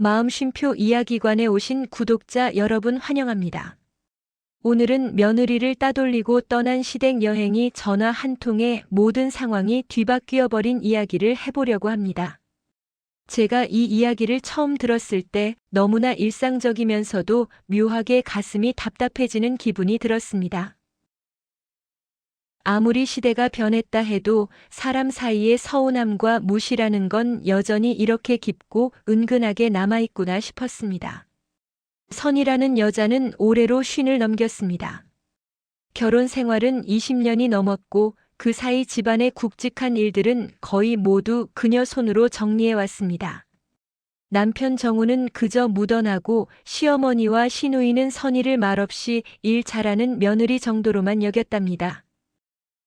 마음쉼표 이야기관에 오신 구독자 여러분 환영합니다. 오늘은 며느리를 따돌리고 떠난 시댁 여행이 전화 한 통에 모든 상황이 뒤바뀌어 버린 이야기를 해보려고 합니다. 제가 이 이야기를 처음 들었을 때 너무나 일상적이면서도 묘하게 가슴이 답답해지는 기분이 들었습니다. 아무리 시대가 변했다 해도 사람 사이의 서운함과 무시라는 건 여전히 이렇게 깊고 은근하게 남아있구나 싶었습니다. 선이라는 여자는 올해로 50을 넘겼습니다. 결혼 생활은 20년이 넘었고 그 사이 집안의 굵직한 일들은 거의 모두 그녀 손으로 정리해왔습니다. 남편 정우는 그저 묻어나고 시어머니와 시누이는 선이를 말없이 일 잘하는 며느리 정도로만 여겼답니다.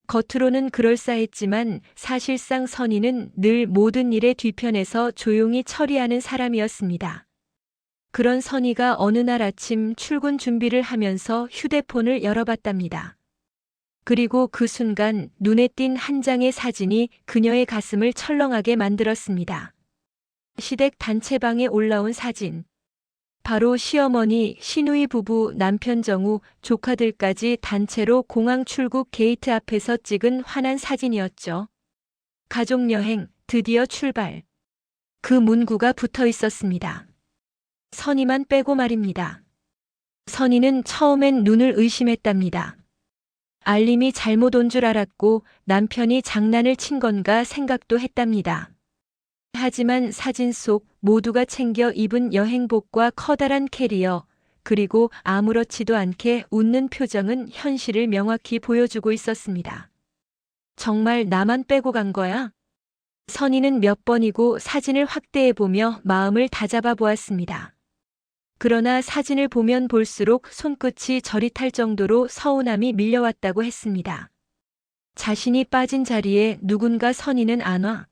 겉으로는 그럴싸했지만 사실상 선이는 늘 모든 일의 뒤편에서 조용히 처리하는 사람이었습니다. 그런 선이가 어느 날 아침 출근 준비를 하면서 휴대폰을 열어봤답니다. 그리고 그 순간 눈에 띈 한 장의 사진이 그녀의 가슴을 철렁하게 만들었습니다. 시댁 단체방에 올라온 사진. 바로 시어머니, 시누이 부부, 남편 정우, 조카들까지 단체로 공항 출국 게이트 앞에서 찍은 환한 사진이었죠. 가족여행, 드디어 출발. 그 문구가 붙어 있었습니다. 선이만 빼고 말입니다. 선이는 처음엔 눈을 의심했답니다. 알림이 잘못 온 줄 알았고 남편이 장난을 친 건가 생각도 했답니다. 하지만 사진 속 모두가 챙겨 입은 여행복과 커다란 캐리어, 그리고 아무렇지도 않게 웃는 표정은 현실을 명확히 보여주고 있었습니다. 정말 나만 빼고 간 거야? 선이는 몇 번이고 사진을 확대해보며 마음을 다잡아 보았습니다. 그러나 사진을 보면 볼수록 손끝이 저릿할 정도로 서운함이 밀려왔다고 했습니다. 자신이 빠진 자리에 누군가 선이는 안 와?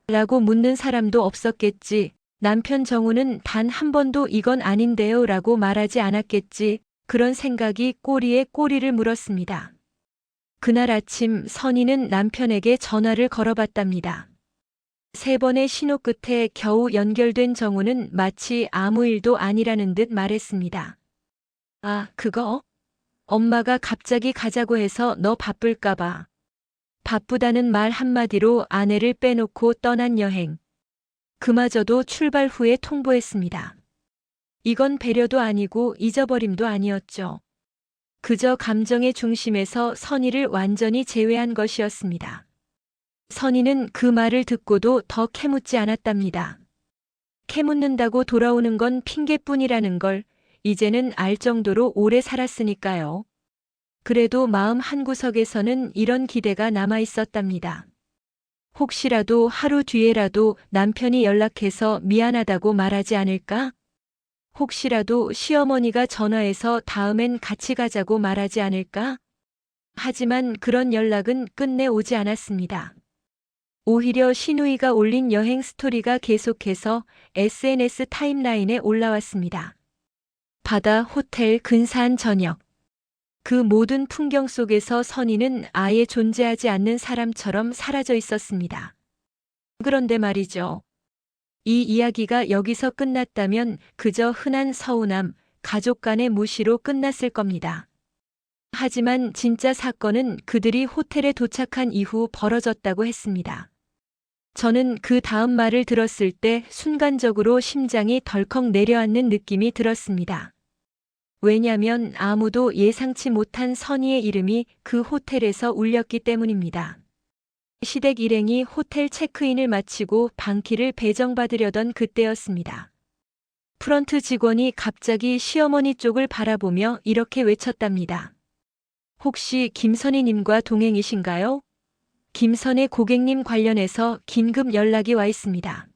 라고 묻는 사람도 없었겠지. 남편 정우는 단 한 번도 이건 아닌데요 라고 말하지 않았겠지. 그런 생각이 꼬리에 꼬리를 물었습니다. 그날 아침 선이는 남편에게 전화를 걸어봤답니다. 3번의 신호 끝에 겨우 연결된 정우는 마치 아무 일도 아니라는 듯 말했습니다. 아, 그거? 엄마가 갑자기 가자고 해서 너 바쁠까봐. 바쁘다는 말 한마디로 아내를 빼놓고 떠난 여행. 그마저도 출발 후에 통보했습니다. 이건 배려도 아니고 잊어버림도 아니었죠. 그저 감정의 중심에서 선이를 완전히 제외한 것이었습니다. 선이는 그 말을 듣고도 더 캐묻지 않았답니다. 캐묻는다고 돌아오는 건 핑계뿐이라는 걸 이제는 알 정도로 오래 살았으니까요. 그래도 마음 한구석에서는 이런 기대가 남아 있었답니다. 혹시라도 하루 뒤에라도 남편이 연락해서 미안하다고 말하지 않을까? 혹시라도 시어머니가 전화해서 다음엔 같이 가자고 말하지 않을까? 하지만 그런 연락은 끝내 오지 않았습니다. 오히려 시누이가 올린 여행 스토리가 계속해서 SNS 타임라인에 올라왔습니다. 바다, 호텔, 근사한 저녁. 그 모든 풍경 속에서 선이는 아예 존재하지 않는 사람처럼 사라져 있었습니다. 그런데 말이죠. 이 이야기가 여기서 끝났다면 그저 흔한 서운함, 가족 간의 무시로 끝났을 겁니다. 하지만 진짜 사건은 그들이 호텔에 도착한 이후 벌어졌다고 했습니다. 저는 그 다음 말을 들었을 때 순간적으로 심장이 덜컥 내려앉는 느낌이 들었습니다. 왜냐면 아무도 예상치 못한 선이의 이름이 그 호텔에서 울렸기 때문입니다. 시댁 일행이 호텔 체크인을 마치고 방키를 배정받으려던 그때였습니다. 프런트 직원이 갑자기 시어머니 쪽을 바라보며 이렇게 외쳤답니다. 혹시 김선희님과 동행이신가요? 김선혜 고객님 관련해서 긴급 연락이 와 있습니다.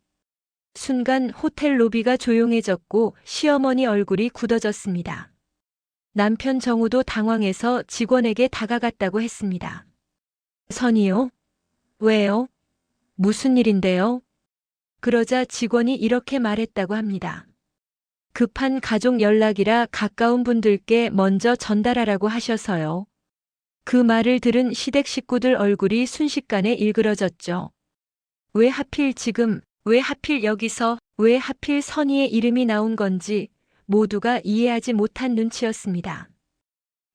순간 호텔 로비가 조용해졌고 시어머니 얼굴이 굳어졌습니다. 남편 정우도 당황해서 직원에게 다가갔다고 했습니다. 선이요? 왜요? 무슨 일인데요? 그러자 직원이 이렇게 말했다고 합니다. 급한 가족 연락이라 가까운 분들께 먼저 전달하라고 하셔서요. 그 말을 들은 시댁 식구들 얼굴이 순식간에 일그러졌죠. 왜 하필 지금, 왜 하필 여기서, 왜 하필 선희의 이름이 나온 건지 모두가 이해하지 못한 눈치였습니다.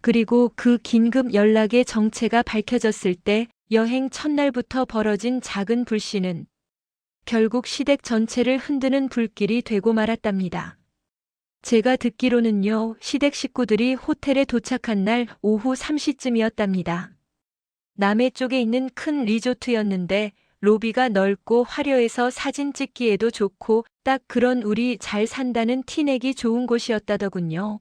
그리고 그 긴급 연락의 정체가 밝혀졌을 때 여행 첫날부터 벌어진 작은 불씨는 결국 시댁 전체를 흔드는 불길이 되고 말았답니다. 제가 듣기로는요, 시댁 식구들이 호텔에 도착한 날 오후 3시쯤이었답니다. 남해 쪽에 있는 큰 리조트였는데 로비가 넓고 화려해서 사진 찍기에도 좋고 딱 그런 우리 잘 산다는 티내기 좋은 곳이었다더군요.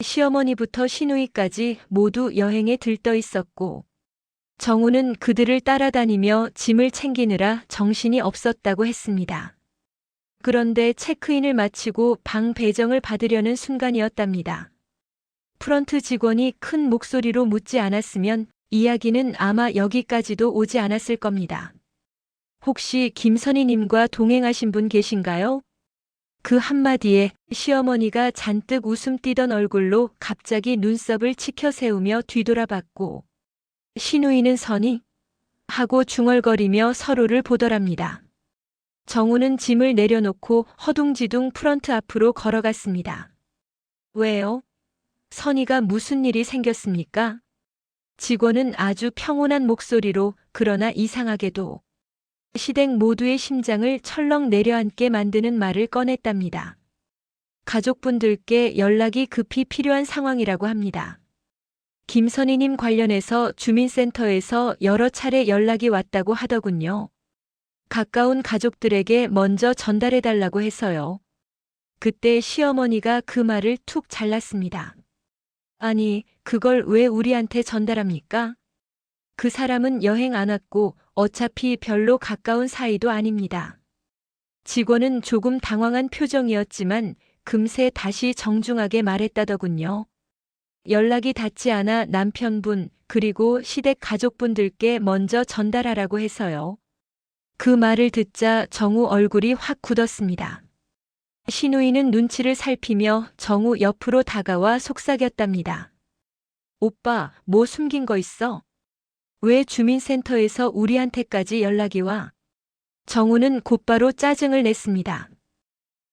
시어머니부터 시누이까지 모두 여행에 들떠 있었고 정우는 그들을 따라다니며 짐을 챙기느라 정신이 없었다고 했습니다. 그런데 체크인을 마치고 방 배정을 받으려는 순간이었답니다. 프런트 직원이 큰 목소리로 묻지 않았으면 이야기는 아마 여기까지도 오지 않았을 겁니다. 혹시 김선희님과 동행하신 분 계신가요? 그 한마디에 시어머니가 잔뜩 웃음 띠던 얼굴로 갑자기 눈썹을 치켜 세우며 뒤돌아봤고 시누이는 선희? 하고 중얼거리며 서로를 보더랍니다. 정우는 짐을 내려놓고 허둥지둥 프런트 앞으로 걸어갔습니다. 왜요? 선희가 무슨 일이 생겼습니까? 직원은 아주 평온한 목소리로 그러나 이상하게도 시댁 모두의 심장을 철렁 내려앉게 만드는 말을 꺼냈답니다. 가족분들께 연락이 급히 필요한 상황이라고 합니다. 김선희님 관련해서 주민센터에서 여러 차례 연락이 왔다고 하더군요. 가까운 가족들에게 먼저 전달해달라고 해서요. 그때 시어머니가 그 말을 툭 잘랐습니다. 아니, 그걸 왜 우리한테 전달합니까? 그 사람은 여행 안 왔고 어차피 별로 가까운 사이도 아닙니다. 직원은 조금 당황한 표정이었지만 금세 다시 정중하게 말했다더군요. 연락이 닿지 않아 남편분 그리고 시댁 가족분들께 먼저 전달하라고 해서요. 그 말을 듣자 정우 얼굴이 확 굳었습니다. 시누이는 눈치를 살피며 정우 옆으로 다가와 속삭였답니다. 오빠, 뭐 숨긴 거 있어? 왜 주민센터에서 우리한테까지 연락이 와? 정우는 곧바로 짜증을 냈습니다.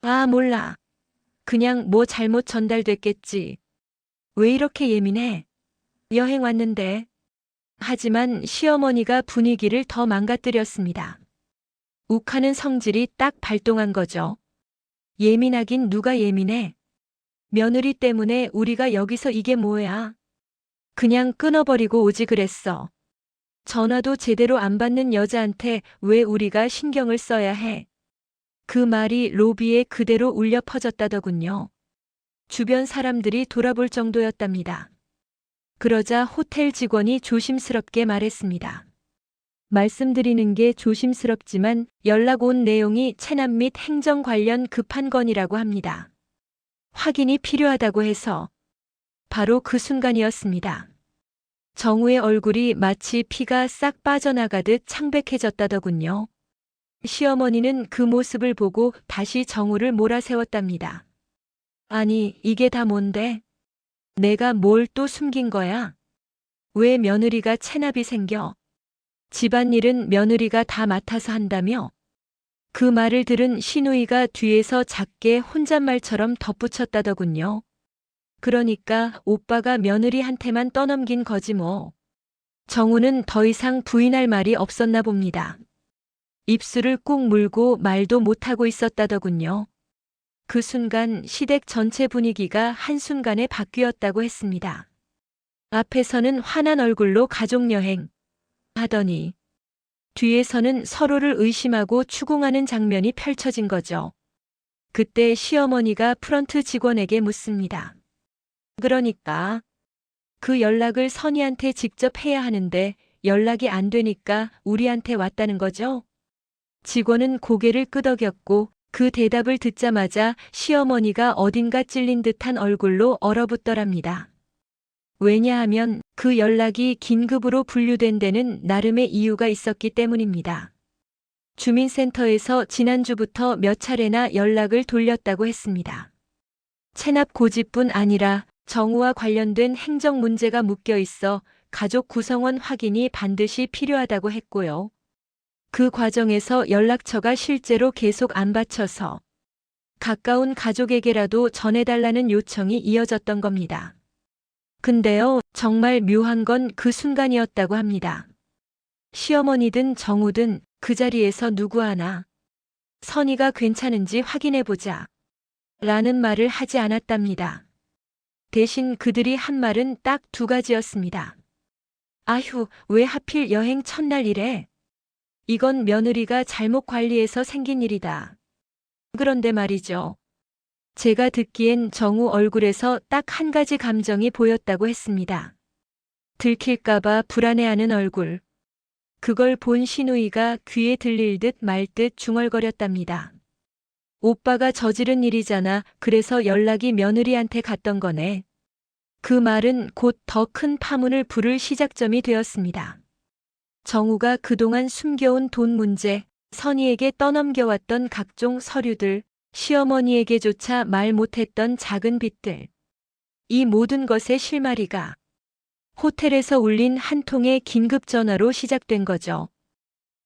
아, 몰라. 그냥 뭐 잘못 전달됐겠지. 왜 이렇게 예민해? 여행 왔는데. 하지만 시어머니가 분위기를 더 망가뜨렸습니다. 욱하는 성질이 딱 발동한 거죠. 예민하긴 누가 예민해? 며느리 때문에 우리가 여기서 이게 뭐야? 그냥 끊어버리고 오지 그랬어. 전화도 제대로 안 받는 여자한테 왜 우리가 신경을 써야 해? 그 말이 로비에 그대로 울려 퍼졌다더군요. 주변 사람들이 돌아볼 정도였답니다. 그러자 호텔 직원이 조심스럽게 말했습니다. 말씀드리는 게 조심스럽지만 연락 온 내용이 체납 및 행정 관련 급한 건이라고 합니다. 확인이 필요하다고 해서 바로 그 순간이었습니다. 정우의 얼굴이 마치 피가 싹 빠져나가듯 창백해졌다더군요. 시어머니는 그 모습을 보고 다시 정우를 몰아세웠답니다. 아니, 이게 다 뭔데? 내가 뭘 또 숨긴 거야? 왜 며느리가 체납이 생겨? 집안일은 며느리가 다 맡아서 한다며? 그 말을 들은 시누이가 뒤에서 작게 혼잣말처럼 덧붙였다더군요. 그러니까 오빠가 며느리한테만 떠넘긴 거지 뭐. 정우는 더 이상 부인할 말이 없었나 봅니다. 입술을 꾹 물고 말도 못하고 있었다더군요. 그 순간 시댁 전체 분위기가 한순간에 바뀌었다고 했습니다. 앞에서는 환한 얼굴로 가족여행 하더니 뒤에서는 서로를 의심하고 추궁하는 장면이 펼쳐진 거죠. 그때 시어머니가 프런트 직원에게 묻습니다. 그러니까 그 연락을 선희한테 직접 해야 하는데 연락이 안 되니까 우리한테 왔다는 거죠? 직원은 고개를 끄덕였고 그 대답을 듣자마자 시어머니가 어딘가 찔린 듯한 얼굴로 얼어붙더랍니다. 왜냐하면 그 연락이 긴급으로 분류된 데는 나름의 이유가 있었기 때문입니다. 주민센터에서 지난주부터 몇 차례나 연락을 돌렸다고 했습니다. 체납 고지뿐 아니라 정우와 관련된 행정 문제가 묶여 있어 가족 구성원 확인이 반드시 필요하다고 했고요. 그 과정에서 연락처가 실제로 계속 안 받쳐서 가까운 가족에게라도 전해달라는 요청이 이어졌던 겁니다. 근데요, 정말 묘한 건 그 순간이었다고 합니다. 시어머니든 정우든 그 자리에서 누구 하나 선이가 괜찮은지 확인해보자 라는 말을 하지 않았답니다. 대신 그들이 한 말은 딱 두 가지였습니다. 아휴, 왜 하필 여행 첫날 이래? 이건 며느리가 잘못 관리해서 생긴 일이다. 그런데 말이죠. 제가 듣기엔 정우 얼굴에서 딱 한 가지 감정이 보였다고 했습니다. 들킬까봐 불안해하는 얼굴. 그걸 본 시누이가 귀에 들릴 듯 말 듯 중얼거렸답니다. 오빠가 저지른 일이잖아. 그래서 연락이 며느리한테 갔던 거네. 그 말은 곧 더 큰 파문을 부를 시작점이 되었습니다. 정우가 그동안 숨겨온 돈 문제, 선희에게 떠넘겨왔던 각종 서류들, 시어머니에게조차 말 못했던 작은 빚들. 이 모든 것의 실마리가 호텔에서 울린 한 통의 긴급 전화로 시작된 거죠.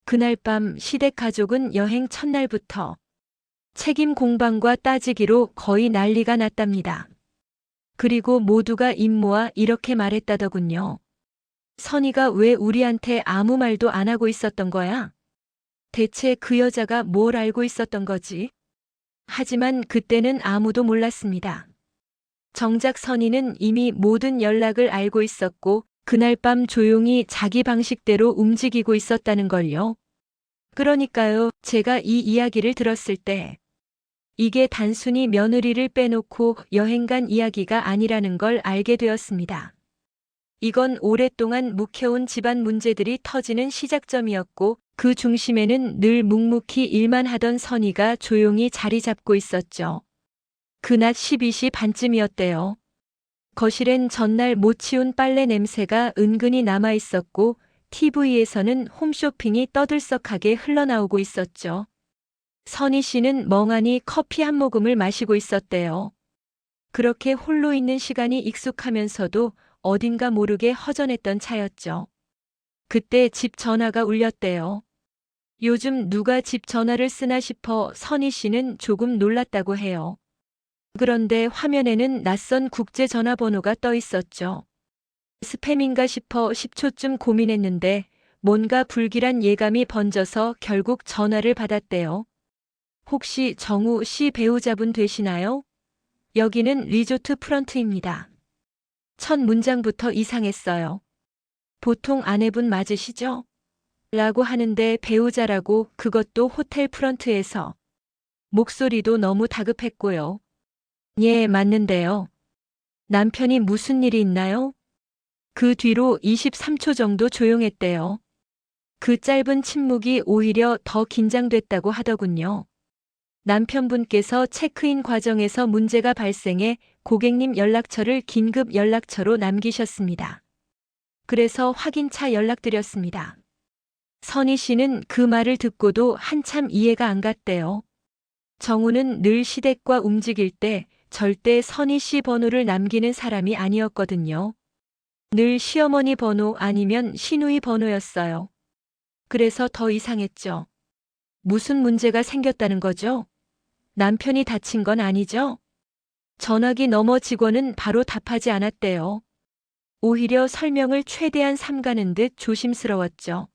그날 밤 시댁 가족은 여행 첫날부터 책임 공방과 따지기로 거의 난리가 났답니다. 그리고 모두가 입 모아 이렇게 말했다더군요. 선희가 왜 우리한테 아무 말도 안 하고 있었던 거야? 대체 그 여자가 뭘 알고 있었던 거지? 하지만 그때는 아무도 몰랐습니다. 정작 선희는 이미 모든 연락을 알고 있었고 그날 밤 조용히 자기 방식대로 움직이고 있었다는 걸요. 그러니까요, 제가 이 이야기를 들었을 때 이게 단순히 며느리를 빼놓고 여행 간 이야기가 아니라는 걸 알게 되었습니다. 이건 오랫동안 묵혀온 집안 문제들이 터지는 시작점이었고 그 중심에는 늘 묵묵히 일만 하던 선희가 조용히 자리 잡고 있었죠. 그낮 12시 반쯤이었대요. 거실엔 전날 못 치운 빨래 냄새가 은근히 남아 있었고 TV에서는 홈쇼핑이 떠들썩하게 흘러나오고 있었죠. 선희 씨는 멍하니 커피 한 모금을 마시고 있었대요. 그렇게 홀로 있는 시간이 익숙하면서도 어딘가 모르게 허전했던 차였죠. 그때 집 전화가 울렸대요. 요즘 누가 집 전화를 쓰나 싶어 선희 씨는 조금 놀랐다고 해요. 그런데 화면에는 낯선 국제 전화번호가 떠 있었죠. 스팸인가 싶어 10초쯤 고민했는데 뭔가 불길한 예감이 번져서 결국 전화를 받았대요. 혹시 정우 씨 배우자분 되시나요? 여기는 리조트 프런트입니다. 첫 문장부터 이상했어요. 보통 아내분 맞으시죠? 라고 하는데 배우자라고, 그것도 호텔 프런트에서. 목소리도 너무 다급했고요. 예, 맞는데요. 남편이 무슨 일이 있나요? 그 뒤로 23초 정도 조용했대요. 그 짧은 침묵이 오히려 더 긴장됐다고 하더군요. 남편분께서 체크인 과정에서 문제가 발생해 고객님 연락처를 긴급 연락처로 남기셨습니다. 그래서 확인차 연락드렸습니다. 선희 씨는 그 말을 듣고도 한참 이해가 안 갔대요. 정우는 늘 시댁과 움직일 때 절대 선희 씨 번호를 남기는 사람이 아니었거든요. 늘 시어머니 번호 아니면 시누이 번호였어요. 그래서 더 이상했죠. 무슨 문제가 생겼다는 거죠? 남편이 다친 건 아니죠? 전화기 너머 직원은 바로 답하지 않았대요. 오히려 설명을 최대한 삼가는 듯 조심스러웠죠.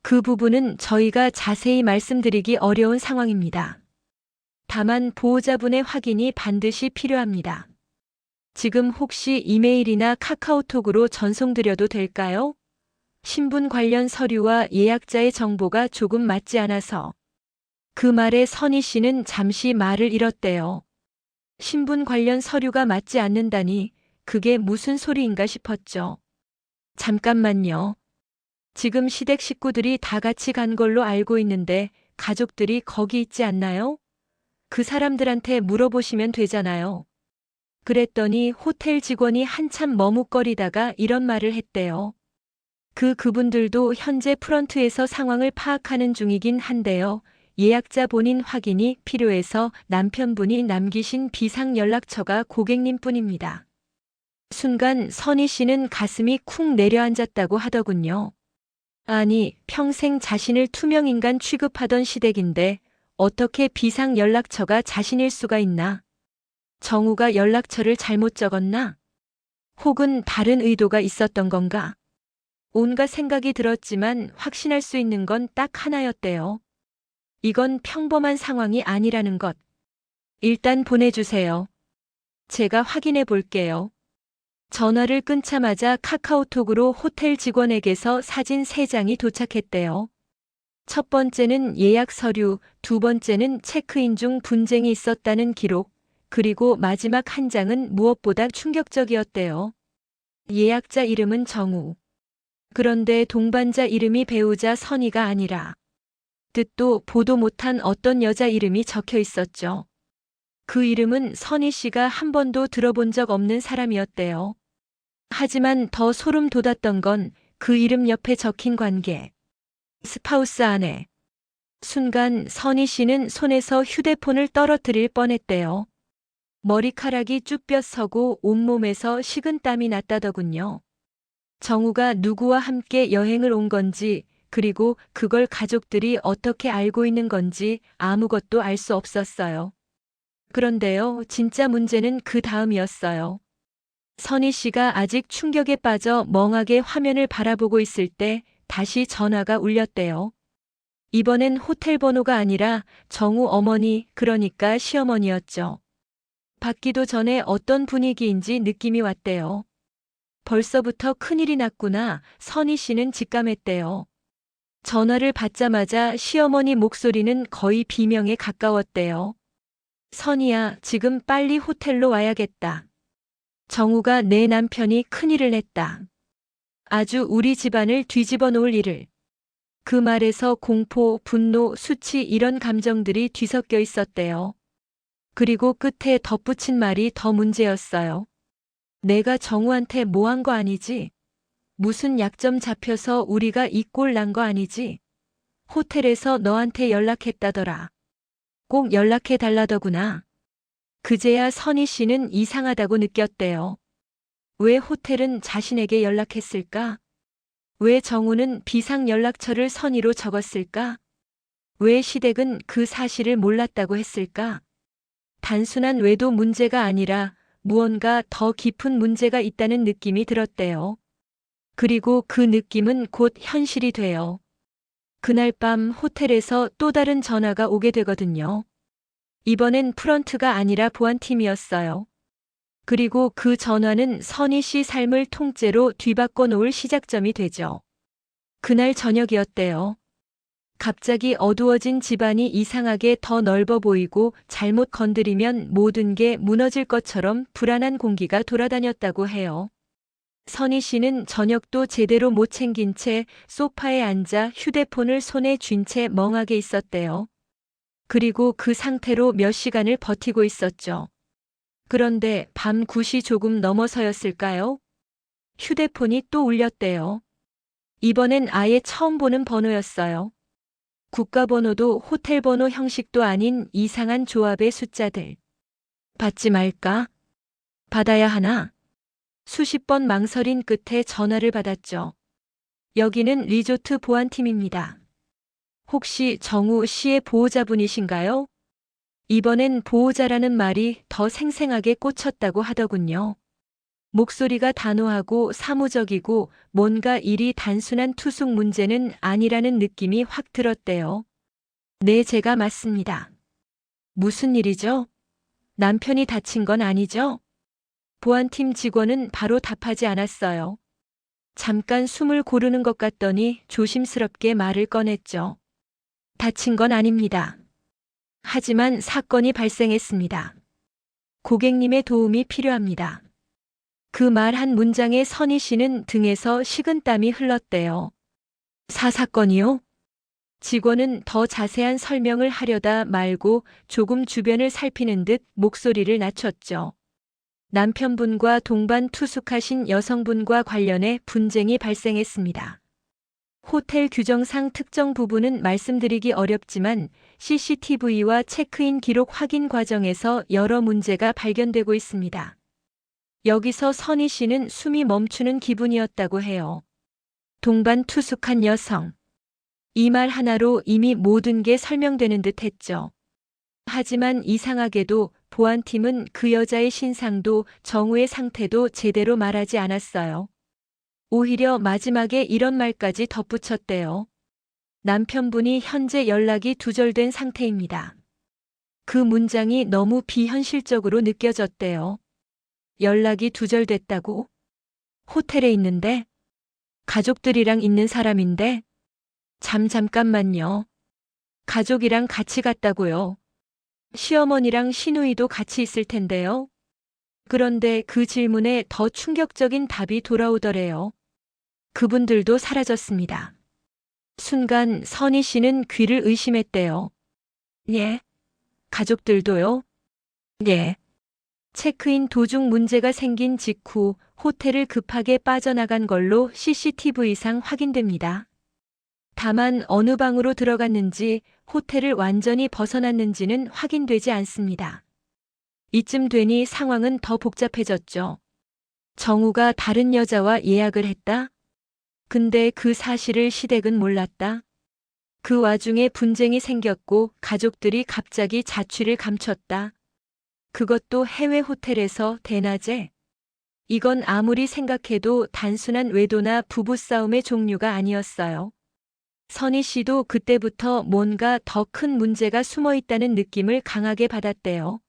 그 부분은 저희가 자세히 말씀드리기 어려운 상황입니다. 다만 보호자분의 확인이 반드시 필요합니다. 지금 혹시 이메일이나 카카오톡으로 전송드려도 될까요? 신분 관련 서류와 예약자의 정보가 조금 맞지 않아서. 그 말에 선희 씨는 잠시 말을 잃었대요. 신분 관련 서류가 맞지 않는다니 그게 무슨 소리인가 싶었죠. 잠깐만요. 지금 시댁 식구들이 다 같이 간 걸로 알고 있는데 가족들이 거기 있지 않나요? 그 사람들한테 물어보시면 되잖아요. 그랬더니 호텔 직원이 한참 머뭇거리다가 이런 말을 했대요. 그분들도 현재 프런트에서 상황을 파악하는 중이긴 한데요. 예약자 본인 확인이 필요해서 남편분이 남기신 비상 연락처가 고객님뿐입니다. 순간 선희 씨는 가슴이 쿵 내려앉았다고 하더군요. 아니, 평생 자신을 투명인간 취급하던 시댁인데 어떻게 비상 연락처가 자신일 수가 있나? 정우가 연락처를 잘못 적었나? 혹은 다른 의도가 있었던 건가? 온갖 생각이 들었지만 확신할 수 있는 건 딱 하나였대요. 이건 평범한 상황이 아니라는 것. 일단 보내주세요. 제가 확인해 볼게요. 전화를 끊자마자 카카오톡으로 호텔 직원에게서 사진 3장이 도착했대요. 첫 번째는 예약 서류, 두 번째는 체크인 중 분쟁이 있었다는 기록, 그리고 마지막 한 장은 무엇보다 충격적이었대요. 예약자 이름은 정우. 그런데 동반자 이름이 배우자 선희가 아니라 뜻도 보도 못한 어떤 여자 이름이 적혀 있었죠. 그 이름은 선희 씨가 한 번도 들어본 적 없는 사람이었대요. 하지만 더 소름 돋았던 건 그 이름 옆에 적힌 관계. 스파우스 아내. 순간 선희 씨는 손에서 휴대폰을 떨어뜨릴 뻔했대요. 머리카락이 쭈뼛 서고 온몸에서 식은땀이 났다더군요. 정우가 누구와 함께 여행을 온 건지, 그리고 그걸 가족들이 어떻게 알고 있는 건지 아무것도 알 수 없었어요. 그런데요, 진짜 문제는 그 다음이었어요. 선희 씨가 아직 충격에 빠져 멍하게 화면을 바라보고 있을 때 다시 전화가 울렸대요. 이번엔 호텔 번호가 아니라 정우 어머니, 그러니까 시어머니였죠. 받기도 전에 어떤 분위기인지 느낌이 왔대요. 벌써부터 큰일이 났구나. 선희 씨는 직감했대요. 전화를 받자마자 시어머니 목소리는 거의 비명에 가까웠대요. 선희야, 지금 빨리 호텔로 와야겠다. 정우가 내 남편이 큰일을 했다. 아주 우리 집안을 뒤집어 놓을 일을. 그 말에서 공포, 분노, 수치 이런 감정들이 뒤섞여 있었대요. 그리고 끝에 덧붙인 말이 더 문제였어요. 내가 정우한테 뭐 한 거 아니지? 무슨 약점 잡혀서 우리가 이 꼴 난 거 아니지? 호텔에서 너한테 연락했다더라. 꼭 연락해 달라더구나. 그제야 선희 씨는 이상하다고 느꼈대요. 왜 호텔은 자신에게 연락했을까? 왜 정우는 비상 연락처를 선의로 적었을까? 왜 시댁은 그 사실을 몰랐다고 했을까? 단순한 외도 문제가 아니라 무언가 더 깊은 문제가 있다는 느낌이 들었대요. 그리고 그 느낌은 곧 현실이 돼요. 그날 밤 호텔에서 또 다른 전화가 오게 되거든요. 이번엔 프런트가 아니라 보안팀이었어요. 그리고 그 전화는 선희 씨 삶을 통째로 뒤바꿔 놓을 시작점이 되죠. 그날 저녁이었대요. 갑자기 어두워진 집안이 이상하게 더 넓어 보이고 잘못 건드리면 모든 게 무너질 것처럼 불안한 공기가 돌아다녔다고 해요. 선희 씨는 저녁도 제대로 못 챙긴 채 소파에 앉아 휴대폰을 손에 쥔 채 멍하게 있었대요. 그리고 그 상태로 몇 시간을 버티고 있었죠. 그런데 밤 9시 조금 넘어서였을까요? 휴대폰이 또 울렸대요. 이번엔 아예 처음 보는 번호였어요. 국가번호도 호텔 번호 형식도 아닌 이상한 조합의 숫자들. 받지 말까? 받아야 하나? 수십 번 망설인 끝에 전화를 받았죠. 여기는 리조트 보안팀입니다. 혹시 정우 씨의 보호자분이신가요? 이번엔 보호자라는 말이 더 생생하게 꽂혔다고 하더군요. 목소리가 단호하고 사무적이고 뭔가 일이 단순한 투숙 문제는 아니라는 느낌이 확 들었대요. 네, 제가 맞습니다. 무슨 일이죠? 남편이 다친 건 아니죠? 보안팀 직원은 바로 답하지 않았어요. 잠깐 숨을 고르는 것 같더니 조심스럽게 말을 꺼냈죠. 다친 건 아닙니다. 하지만 사건이 발생했습니다. 고객님의 도움이 필요합니다. 그 말 한 문장에 선희 씨는 등에서 식은땀이 흘렀대요. 사건이요? 직원은 더 자세한 설명을 하려다 말고 조금 주변을 살피는 듯 목소리를 낮췄죠. 남편분과 동반 투숙하신 여성분과 관련해 분쟁이 발생했습니다. 호텔 규정상 특정 부분은 말씀드리기 어렵지만 CCTV와 체크인 기록 확인 과정에서 여러 문제가 발견되고 있습니다. 여기서 선희 씨는 숨이 멈추는 기분이었다고 해요. 동반 투숙한 여성. 이 말 하나로 이미 모든 게 설명되는 듯 했죠. 하지만 이상하게도 보안팀은 그 여자의 신상도 정우의 상태도 제대로 말하지 않았어요. 오히려 마지막에 이런 말까지 덧붙였대요. 남편분이 현재 연락이 두절된 상태입니다. 그 문장이 너무 비현실적으로 느껴졌대요. 연락이 두절됐다고? 호텔에 있는데? 가족들이랑 있는 사람인데? 잠깐만요. 가족이랑 같이 갔다고요. 시어머니랑 시누이도 같이 있을 텐데요. 그런데 그 질문에 더 충격적인 답이 돌아오더래요. 그분들도 사라졌습니다. 순간 선희 씨는 귀를 의심했대요. 예? 가족들도요? 예. 체크인 도중 문제가 생긴 직후 호텔을 급하게 빠져나간 걸로 CCTV상 확인됩니다. 다만 어느 방으로 들어갔는지 호텔을 완전히 벗어났는지는 확인되지 않습니다. 이쯤 되니 상황은 더 복잡해졌죠. 정우가 다른 여자와 예약을 했다? 근데 그 사실을 시댁은 몰랐다? 그 와중에 분쟁이 생겼고 가족들이 갑자기 자취를 감췄다. 그것도 해외 호텔에서 대낮에. 이건 아무리 생각해도 단순한 외도나 부부싸움의 종류가 아니었어요. 선희 씨도 그때부터 뭔가 더 큰 문제가 숨어 있다는 느낌을 강하게 받았대요.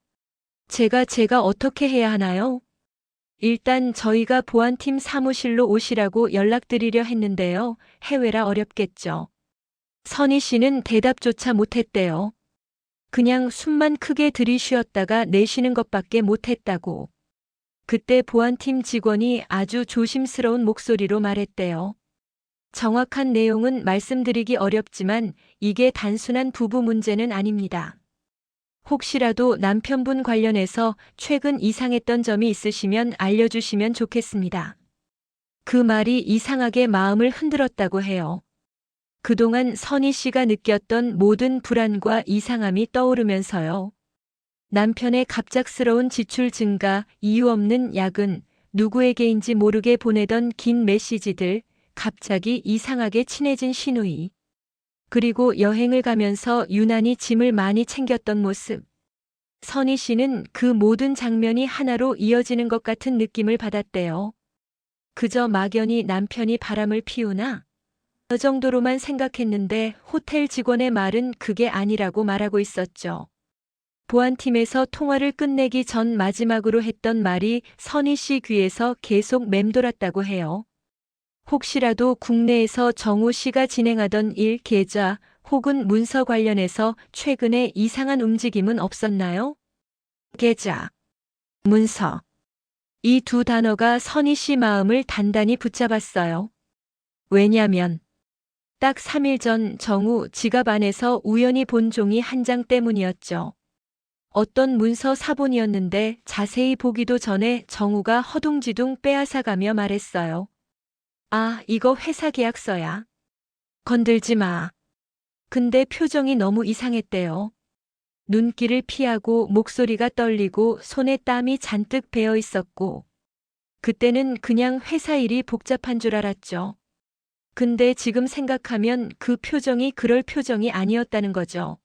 제가 어떻게 해야 하나요? 일단 저희가 보안팀 사무실로 오시라고 연락드리려 했는데요. 해외라 어렵겠죠. 선희 씨는 대답조차 못했대요. 그냥 숨만 크게 들이쉬었다가 내쉬는 것밖에 못했다고. 그때 보안팀 직원이 아주 조심스러운 목소리로 말했대요. 정확한 내용은 말씀드리기 어렵지만 이게 단순한 부부 문제는 아닙니다. 혹시라도 남편분 관련해서 최근 이상했던 점이 있으시면 알려주시면 좋겠습니다. 그 말이 이상하게 마음을 흔들었다고 해요. 그동안 선희 씨가 느꼈던 모든 불안과 이상함이 떠오르면서요. 남편의 갑작스러운 지출 증가, 이유 없는 야근, 누구에게인지 모르게 보내던 긴 메시지들, 갑자기 이상하게 친해진 시누이. 그리고 여행을 가면서 유난히 짐을 많이 챙겼던 모습. 선희 씨는 그 모든 장면이 하나로 이어지는 것 같은 느낌을 받았대요. 그저 막연히 남편이 바람을 피우나? 그 정도로만 생각했는데 호텔 직원의 말은 그게 아니라고 말하고 있었죠. 보안팀에서 통화를 끝내기 전 마지막으로 했던 말이 선희 씨 귀에서 계속 맴돌았다고 해요. 혹시라도 국내에서 정우 씨가 진행하던 일 계좌 혹은 문서 관련해서 최근에 이상한 움직임은 없었나요? 계좌, 문서. 이 두 단어가 선희 씨 마음을 단단히 붙잡았어요. 왜냐면 딱 3일 전 정우 지갑 안에서 우연히 본 종이 한 장 때문이었죠. 어떤 문서 사본이었는데 자세히 보기도 전에 정우가 허둥지둥 빼앗아가며 말했어요. 아, 이거 회사 계약서야. 건들지 마. 근데 표정이 너무 이상했대요. 눈길을 피하고 목소리가 떨리고 손에 땀이 잔뜩 배어 있었고. 그때는 그냥 회사 일이 복잡한 줄 알았죠. 근데 지금 생각하면 그 표정이 그럴 표정이 아니었다는 거죠.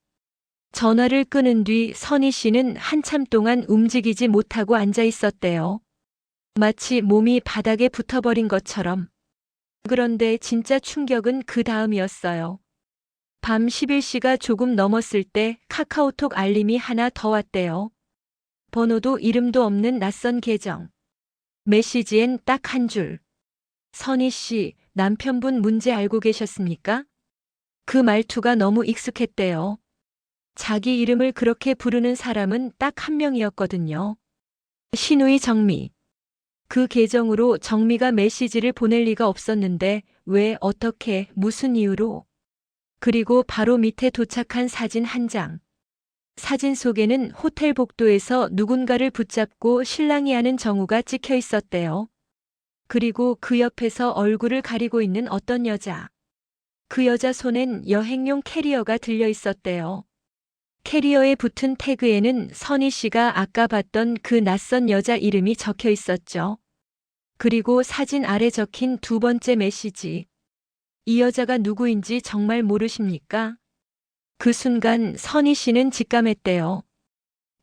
전화를 끊은 뒤 선희 씨는 한참 동안 움직이지 못하고 앉아 있었대요. 마치 몸이 바닥에 붙어버린 것처럼. 그런데 진짜 충격은 그 다음이었어요. 밤 11시가 조금 넘었을 때 카카오톡 알림이 하나 더 왔대요. 번호도 이름도 없는 낯선 계정. 메시지엔 딱 한 줄. 선희 씨, 남편분 문제 알고 계셨습니까? 그 말투가 너무 익숙했대요. 자기 이름을 그렇게 부르는 사람은 딱 한 명이었거든요. 시누이 정미. 그 계정으로 정미가 메시지를 보낼 리가 없었는데 왜 어떻게 무슨 이유로? 그리고 바로 밑에 도착한 사진 한 장. 사진 속에는 호텔 복도에서 누군가를 붙잡고 실랑이 하는 정우가 찍혀 있었대요. 그리고 그 옆에서 얼굴을 가리고 있는 어떤 여자. 그 여자 손엔 여행용 캐리어가 들려 있었대요. 캐리어에 붙은 태그에는 선희 씨가 아까 봤던 그 낯선 여자 이름이 적혀 있었죠. 그리고 사진 아래 적힌 두 번째 메시지. 이 여자가 누구인지 정말 모르십니까? 그 순간 선희 씨는 직감했대요.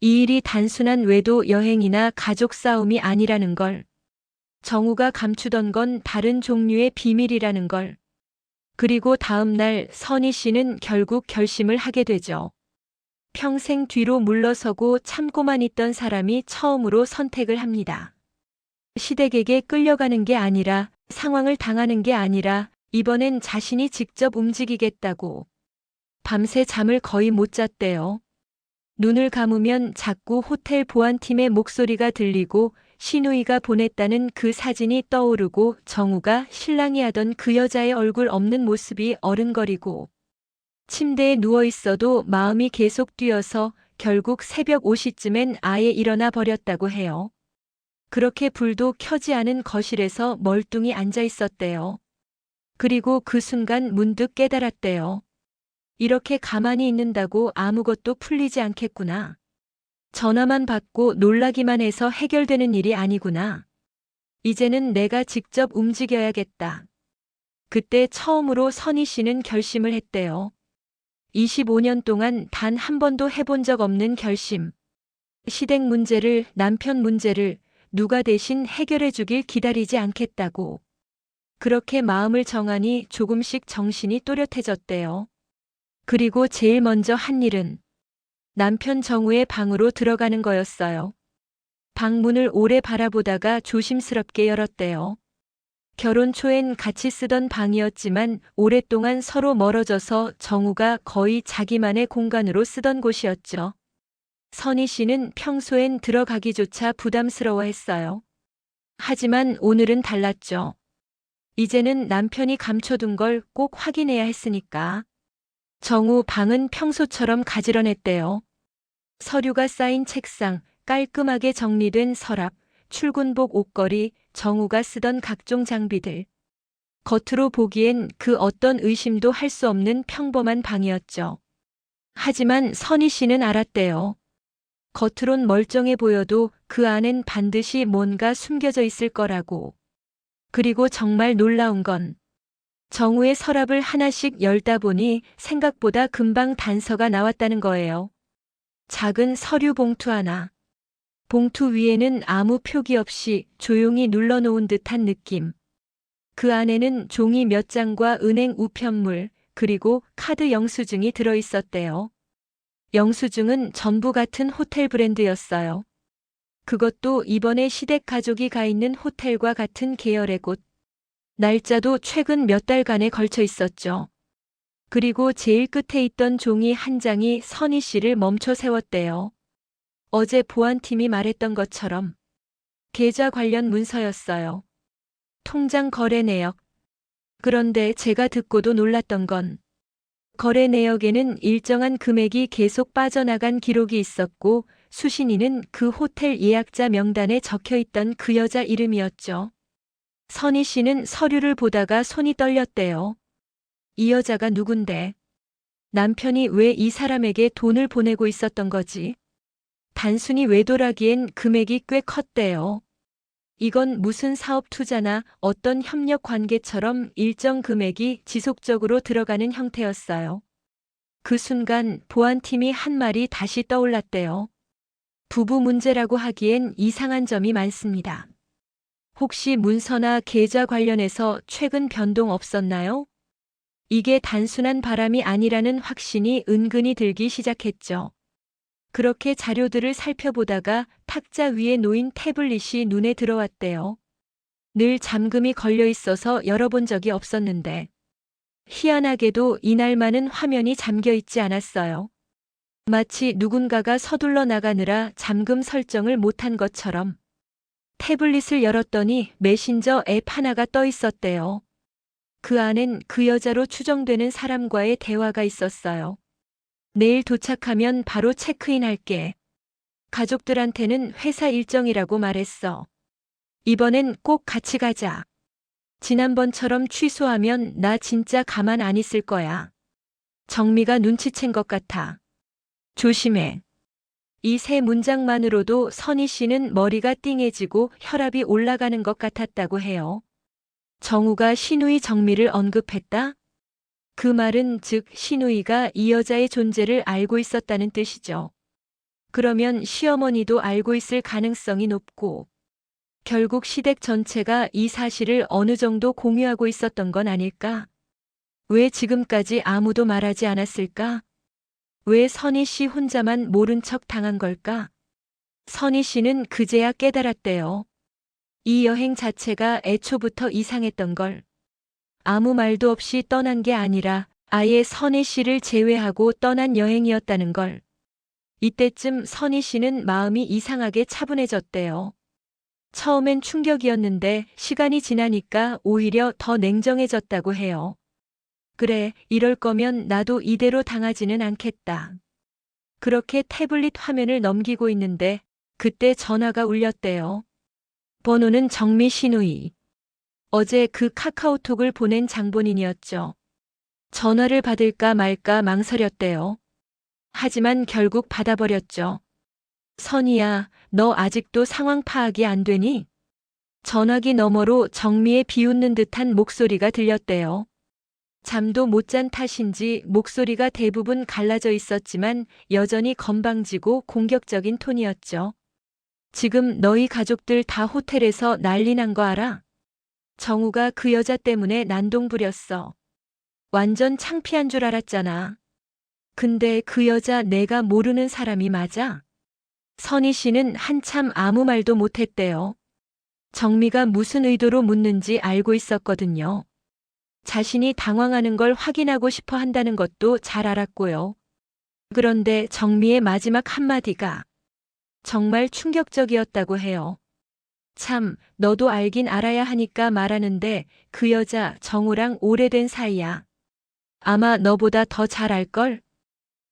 이 일이 단순한 외도 여행이나 가족 싸움이 아니라는 걸. 정우가 감추던 건 다른 종류의 비밀이라는 걸. 그리고 다음 날 선희 씨는 결국 결심을 하게 되죠. 평생 뒤로 물러서고 참고만 있던 사람이 처음으로 선택을 합니다. 시댁에게 끌려가는 게 아니라, 상황을 당하는 게 아니라 이번엔 자신이 직접 움직이겠다고. 밤새 잠을 거의 못 잤대요. 눈을 감으면 자꾸 호텔 보안팀의 목소리가 들리고 시누이가 보냈다는 그 사진이 떠오르고 정우가 신랑이 하던 그 여자의 얼굴 없는 모습이 어른거리고 침대에 누워 있어도 마음이 계속 뛰어서 결국 새벽 5시쯤엔 아예 일어나 버렸다고 해요. 그렇게 불도 켜지 않은 거실에서 멀뚱히 앉아 있었대요. 그리고 그 순간 문득 깨달았대요. 이렇게 가만히 있는다고 아무것도 풀리지 않겠구나. 전화만 받고 놀라기만 해서 해결되는 일이 아니구나. 이제는 내가 직접 움직여야겠다. 그때 처음으로 선희 씨는 결심을 했대요. 25년 동안 단 한 번도 해본 적 없는 결심. 시댁 문제를, 남편 문제를 누가 대신 해결해 주길 기다리지 않겠다고. 그렇게 마음을 정하니 조금씩 정신이 또렷해졌대요. 그리고 제일 먼저 한 일은 남편 정우의 방으로 들어가는 거였어요. 방문을 오래 바라보다가 조심스럽게 열었대요. 결혼 초엔 같이 쓰던 방이었지만 오랫동안 서로 멀어져서 정우가 거의 자기만의 공간으로 쓰던 곳이었죠. 선희 씨는 평소엔 들어가기조차 부담스러워했어요. 하지만 오늘은 달랐죠. 이제는 남편이 감춰둔 걸 꼭 확인해야 했으니까. 정우 방은 평소처럼 가지런했대요. 서류가 쌓인 책상, 깔끔하게 정리된 서랍, 출근복 옷걸이, 정우가 쓰던 각종 장비들. 겉으로 보기엔 그 어떤 의심도 할 수 없는 평범한 방이었죠. 하지만 선희 씨는 알았대요. 겉으론 멀쩡해 보여도 그 안엔 반드시 뭔가 숨겨져 있을 거라고. 그리고 정말 놀라운 건 정우의 서랍을 하나씩 열다 보니 생각보다 금방 단서가 나왔다는 거예요. 작은 서류 봉투 하나. 봉투 위에는 아무 표기 없이 조용히 눌러놓은 듯한 느낌. 그 안에는 종이 몇 장과 은행 우편물, 그리고 카드 영수증이 들어있었대요. 영수증은 전부 같은 호텔 브랜드였어요. 그것도 이번에 시댁 가족이 가 있는 호텔과 같은 계열의 곳. 날짜도 최근 몇 달간에 걸쳐 있었죠. 그리고 제일 끝에 있던 종이 한 장이 선희 씨를 멈춰 세웠대요. 어제 보안팀이 말했던 것처럼 계좌 관련 문서였어요. 통장 거래 내역. 그런데 제가 듣고도 놀랐던 건 거래 내역에는 일정한 금액이 계속 빠져나간 기록이 있었고 수신인은 그 호텔 예약자 명단에 적혀 있던 그 여자 이름이었죠. 선희 씨는 서류를 보다가 손이 떨렸대요. 이 여자가 누군데? 남편이 왜 이 사람에게 돈을 보내고 있었던 거지? 단순히 외도라기엔 금액이 꽤 컸대요. 이건 무슨 사업 투자나 어떤 협력 관계처럼 일정 금액이 지속적으로 들어가는 형태였어요. 그 순간 보안팀이 한 말이 다시 떠올랐대요. 부부 문제라고 하기엔 이상한 점이 많습니다. 혹시 문서나 계좌 관련해서 최근 변동 없었나요? 이게 단순한 바람이 아니라는 확신이 은근히 들기 시작했죠. 그렇게 자료들을 살펴보다가 탁자 위에 놓인 태블릿이 눈에 들어왔대요. 늘 잠금이 걸려 있어서 열어본 적이 없었는데 희한하게도 이날만은 화면이 잠겨 있지 않았어요. 마치 누군가가 서둘러 나가느라 잠금 설정을 못한 것처럼. 태블릿을 열었더니 메신저 앱 하나가 떠 있었대요. 그 안엔 그 여자로 추정되는 사람과의 대화가 있었어요. 내일 도착하면 바로 체크인 할게. 가족들한테는 회사 일정이라고 말했어. 이번엔 꼭 같이 가자. 지난번처럼 취소하면 나 진짜 가만 안 있을 거야. 정미가 눈치챈 것 같아. 조심해. 이 세 문장만으로도 선희 씨는 머리가 띵해지고 혈압이 올라가는 것 같았다고 해요. 정우가 시누이 정미를 언급했다? 그 말은 즉 시누이가 이 여자의 존재를 알고 있었다는 뜻이죠. 그러면 시어머니도 알고 있을 가능성이 높고 결국 시댁 전체가 이 사실을 어느 정도 공유하고 있었던 건 아닐까? 왜 지금까지 아무도 말하지 않았을까? 왜 선희 씨 혼자만 모른 척 당한 걸까? 선희 씨는 그제야 깨달았대요. 이 여행 자체가 애초부터 이상했던 걸. 아무 말도 없이 떠난 게 아니라 아예 선희 씨를 제외하고 떠난 여행이었다는 걸. 이때쯤 선희 씨는 마음이 이상하게 차분해졌대요. 처음엔 충격이었는데 시간이 지나니까 오히려 더 냉정해졌다고 해요. 그래, 이럴 거면 나도 이대로 당하지는 않겠다. 그렇게 태블릿 화면을 넘기고 있는데 그때 전화가 울렸대요. 번호는 정미 시누이. 어제 그 카카오톡을 보낸 장본인이었죠. 전화를 받을까 말까 망설였대요. 하지만 결국 받아버렸죠. 선희야, 너 아직도 상황 파악이 안 되니? 전화기 너머로 정미의 비웃는 듯한 목소리가 들렸대요. 잠도 못 잔 탓인지 목소리가 대부분 갈라져 있었지만 여전히 건방지고 공격적인 톤이었죠. 지금 너희 가족들 다 호텔에서 난리 난 거 알아? 정우가 그 여자 때문에 난동 부렸어. 완전 창피한 줄 알았잖아. 근데 그 여자 내가 모르는 사람이 맞아? 선희 씨는 한참 아무 말도 못했대요. 정미가 무슨 의도로 묻는지 알고 있었거든요. 자신이 당황하는 걸 확인하고 싶어 한다는 것도 잘 알았고요. 그런데 정미의 마지막 한마디가 정말 충격적이었다고 해요. 참, 너도 알긴 알아야 하니까 말하는데 그 여자 정우랑 오래된 사이야. 아마 너보다 더 잘 알걸?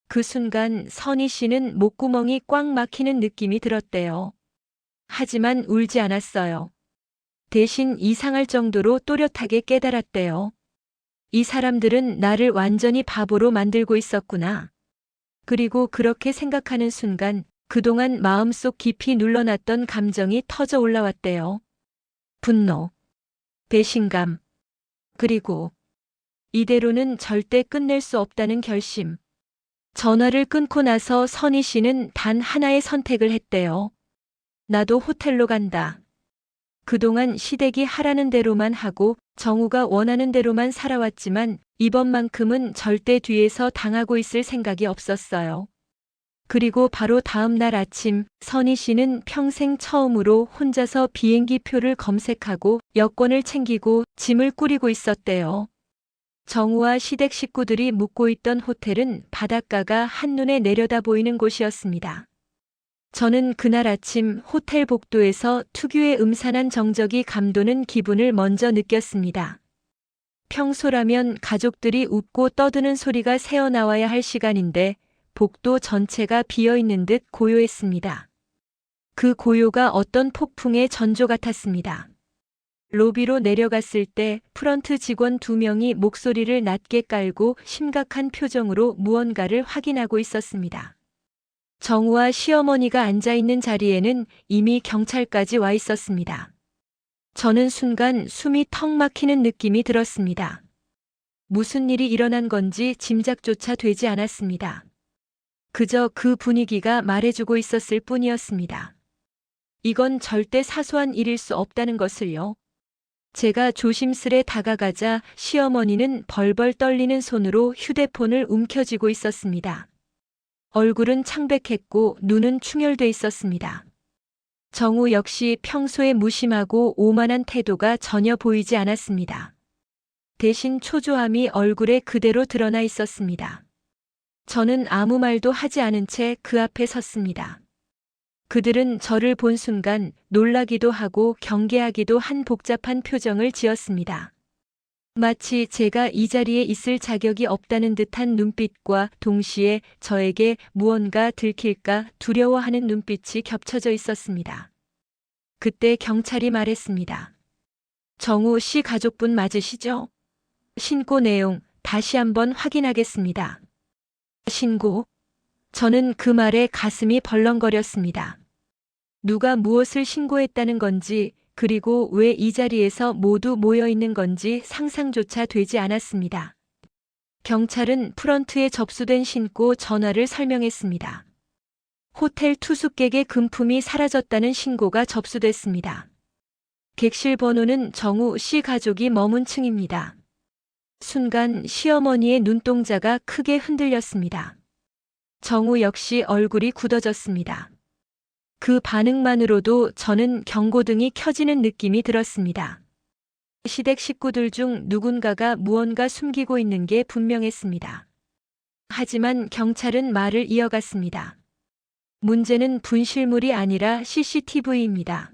그 순간 선희 씨는 목구멍이 꽉 막히는 느낌이 들었대요. 하지만 울지 않았어요. 대신 이상할 정도로 또렷하게 깨달았대요. 이 사람들은 나를 완전히 바보로 만들고 있었구나. 그리고 그렇게 생각하는 순간 그동안 마음속 깊이 눌러놨던 감정이 터져 올라왔대요. 분노, 배신감, 그리고 이대로는 절대 끝낼 수 없다는 결심. 전화를 끊고 나서 선희 씨는 단 하나의 선택을 했대요. 나도 호텔로 간다. 그동안 시댁이 하라는 대로만 하고 정우가 원하는 대로만 살아왔지만 이번만큼은 절대 뒤에서 당하고 있을 생각이 없었어요. 그리고 바로 다음 날 아침 선희 씨는 평생 처음으로 혼자서 비행기 표를 검색하고 여권을 챙기고 짐을 꾸리고 있었대요. 정우와 시댁 식구들이 묵고 있던 호텔은 바닷가가 한눈에 내려다 보이는 곳이었습니다. 저는 그날 아침 호텔 복도에서 특유의 음산한 정적이 감도는 기분을 먼저 느꼈습니다. 평소라면 가족들이 웃고 떠드는 소리가 새어나와야 할 시간인데 복도 전체가 비어있는 듯 고요했습니다. 그 고요가 어떤 폭풍의 전조 같았습니다. 로비로 내려갔을 때 프런트 직원 2명이 목소리를 낮게 깔고 심각한 표정으로 무언가를 확인하고 있었습니다. 정우와 시어머니가 앉아있는 자리에는 이미 경찰까지 와 있었습니다. 저는 순간 숨이 턱 막히는 느낌이 들었습니다. 무슨 일이 일어난 건지 짐작조차 되지 않았습니다. 그저 그 분위기가 말해주고 있었을 뿐이었습니다. 이건 절대 사소한 일일 수 없다는 것을요. 제가 조심스레 다가가자 시어머니는 벌벌 떨리는 손으로 휴대폰을 움켜쥐고 있었습니다. 얼굴은 창백했고 눈은 충혈돼 있었습니다. 정우 역시 평소에 무심하고 오만한 태도가 전혀 보이지 않았습니다. 대신 초조함이 얼굴에 그대로 드러나 있었습니다. 저는 아무 말도 하지 않은 채 그 앞에 섰습니다. 그들은 저를 본 순간 놀라기도 하고 경계하기도 한 복잡한 표정을 지었습니다. 마치 제가 이 자리에 있을 자격이 없다는 듯한 눈빛과 동시에 저에게 무언가 들킬까 두려워하는 눈빛이 겹쳐져 있었습니다. 그때 경찰이 말했습니다. 정우 씨 가족분 맞으시죠? 신고 내용 다시 한번 확인하겠습니다. 신고? 저는 그 말에 가슴이 벌렁거렸습니다. 누가 무엇을 신고했다는 건지 그리고 왜 이 자리에서 모두 모여 있는 건지 상상조차 되지 않았습니다. 경찰은 프런트에 접수된 신고 전화를 설명했습니다. 호텔 투숙객의 금품이 사라졌다는 신고가 접수됐습니다. 객실 번호는 정우 씨 가족이 머문 층입니다. 순간 시어머니의 눈동자가 크게 흔들렸습니다. 정우 역시 얼굴이 굳어졌습니다. 그 반응만으로도 저는 경고등이 켜지는 느낌이 들었습니다. 시댁 식구들 중 누군가가 무언가 숨기고 있는 게 분명했습니다. 하지만 경찰은 말을 이어갔습니다. 문제는 분실물이 아니라 CCTV입니다.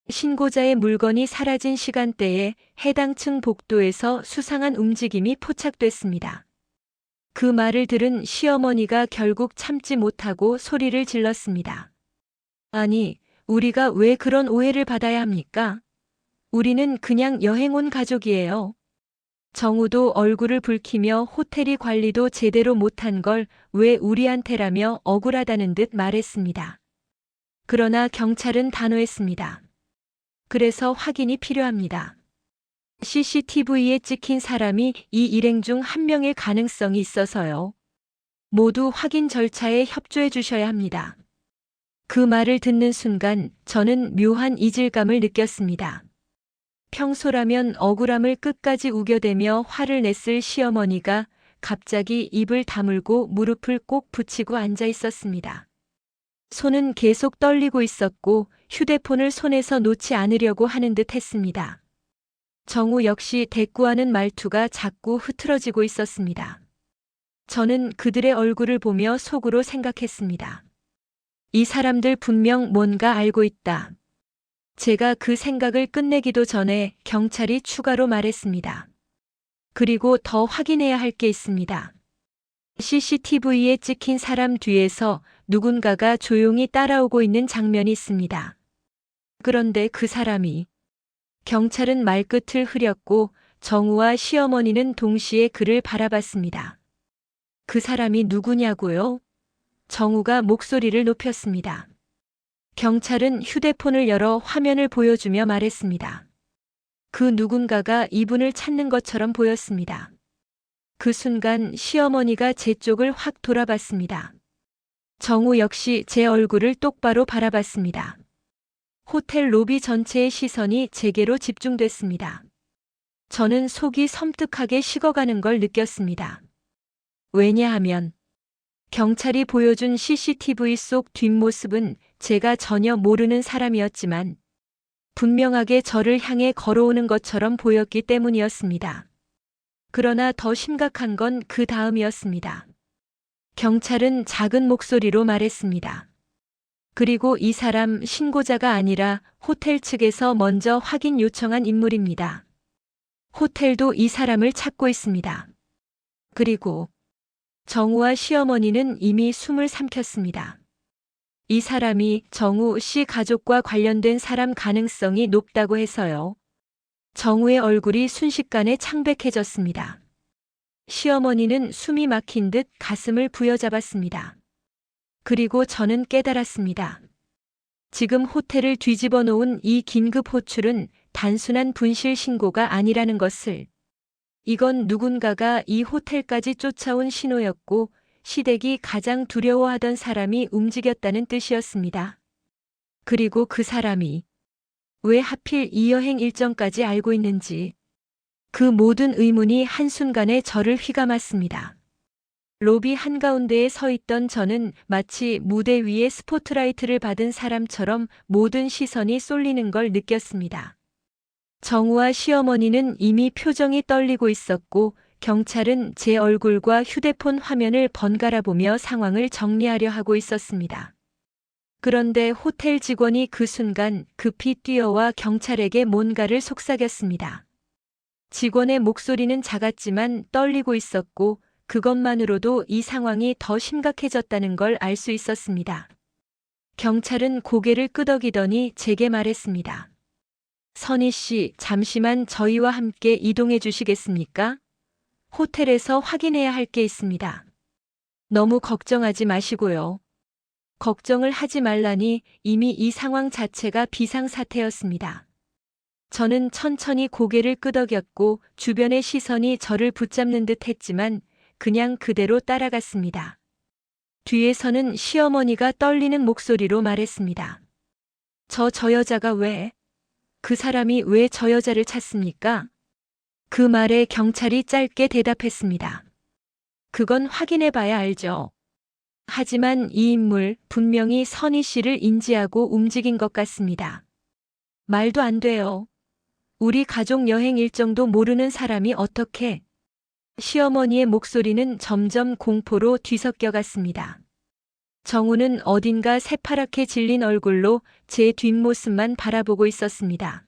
신고자의 물건이 사라진 시간대에 해당 층 복도에서 수상한 움직임이 포착됐습니다. 그 말을 들은 시어머니가 결국 참지 못하고 소리를 질렀습니다. 아니, 우리가 왜 그런 오해를 받아야 합니까? 우리는 그냥 여행 온 가족이에요. 정우도 얼굴을 붉히며 호텔이 관리도 제대로 못한 걸 왜 우리한테라며 억울하다는 듯 말했습니다. 그러나 경찰은 단호했습니다. 그래서 확인이 필요합니다. CCTV에 찍힌 사람이 이 일행 중 한 명일 가능성이 있어서요. 모두 확인 절차에 협조해 주셔야 합니다. 그 말을 듣는 순간 저는 묘한 이질감을 느꼈습니다. 평소라면 억울함을 끝까지 우겨대며 화를 냈을 시어머니가 갑자기 입을 다물고 무릎을 꼭 붙이고 앉아 있었습니다. 손은 계속 떨리고 있었고 휴대폰을 손에서 놓지 않으려고 하는 듯 했습니다. 정우 역시 대꾸하는 말투가 자꾸 흐트러지고 있었습니다. 저는 그들의 얼굴을 보며 속으로 생각했습니다. 이 사람들 분명 뭔가 알고 있다. 제가 그 생각을 끝내기도 전에 경찰이 추가로 말했습니다. 그리고 더 확인해야 할 게 있습니다. CCTV에 찍힌 사람 뒤에서 누군가가 조용히 따라오고 있는 장면이 있습니다. 그런데 그 사람이 경찰은 말끝을 흐렸고 정우와 시어머니는 동시에 그를 바라봤습니다. 그 사람이 누구냐고요? 정우가 목소리를 높였습니다. 경찰은 휴대폰을 열어 화면을 보여주며 말했습니다. 그 누군가가 이분을 찾는 것처럼 보였습니다. 그 순간 시어머니가 제 쪽을 확 돌아봤습니다. 정우 역시 제 얼굴을 똑바로 바라봤습니다. 호텔 로비 전체의 시선이 제게로 집중됐습니다. 저는 속이 섬뜩하게 식어가는 걸 느꼈습니다. 왜냐하면 경찰이 보여준 CCTV 속 뒷모습은 제가 전혀 모르는 사람이었지만 분명하게 저를 향해 걸어오는 것처럼 보였기 때문이었습니다. 그러나 더 심각한 건 그 다음이었습니다. 경찰은 작은 목소리로 말했습니다. 그리고 이 사람 신고자가 아니라 호텔 측에서 먼저 확인 요청한 인물입니다. 호텔도 이 사람을 찾고 있습니다. 그리고 정우와 시어머니는 이미 숨을 삼켰습니다. 이 사람이 정우 씨 가족과 관련된 사람 가능성이 높다고 해서요. 정우의 얼굴이 순식간에 창백해졌습니다. 시어머니는 숨이 막힌 듯 가슴을 부여잡았습니다. 그리고 저는 깨달았습니다. 지금 호텔을 뒤집어 놓은 이 긴급 호출은 단순한 분실 신고가 아니라는 것을. 이건 누군가가 이 호텔까지 쫓아온 신호였고 시댁이 가장 두려워하던 사람이 움직였다는 뜻이었습니다. 그리고 그 사람이 왜 하필 이 여행 일정까지 알고 있는지 그 모든 의문이 한순간에 저를 휘감았습니다. 로비 한가운데에 서 있던 저는 마치 무대 위에 스포트라이트를 받은 사람처럼 모든 시선이 쏠리는 걸 느꼈습니다. 정우와 시어머니는 이미 표정이 떨리고 있었고 경찰은 제 얼굴과 휴대폰 화면을 번갈아 보며 상황을 정리하려 하고 있었습니다. 그런데 호텔 직원이 그 순간 급히 뛰어와 경찰에게 뭔가를 속삭였습니다. 직원의 목소리는 작았지만 떨리고 있었고 그것만으로도 이 상황이 더 심각해졌다는 걸 알 수 있었습니다. 경찰은 고개를 끄덕이더니 제게 말했습니다. 선희 씨, 잠시만 저희와 함께 이동해 주시겠습니까? 호텔에서 확인해야 할 게 있습니다. 너무 걱정하지 마시고요. 걱정을 하지 말라니 이미 이 상황 자체가 비상사태였습니다. 저는 천천히 고개를 끄덕였고 주변의 시선이 저를 붙잡는 듯 했지만 그냥 그대로 따라갔습니다. 뒤에서는 시어머니가 떨리는 목소리로 말했습니다. 저 여자가 왜? 그 사람이 왜 저 여자를 찾습니까? 그 말에 경찰이 짧게 대답했습니다. 그건 확인해 봐야 알죠. 하지만 이 인물 분명히 선희 씨를 인지하고 움직인 것 같습니다. 말도 안 돼요. 우리 가족 여행 일정도 모르는 사람이 어떻게? 시어머니의 목소리는 점점 공포로 뒤섞여 갔습니다. 정우는 어딘가 새파랗게 질린 얼굴로 제 뒷모습만 바라보고 있었습니다.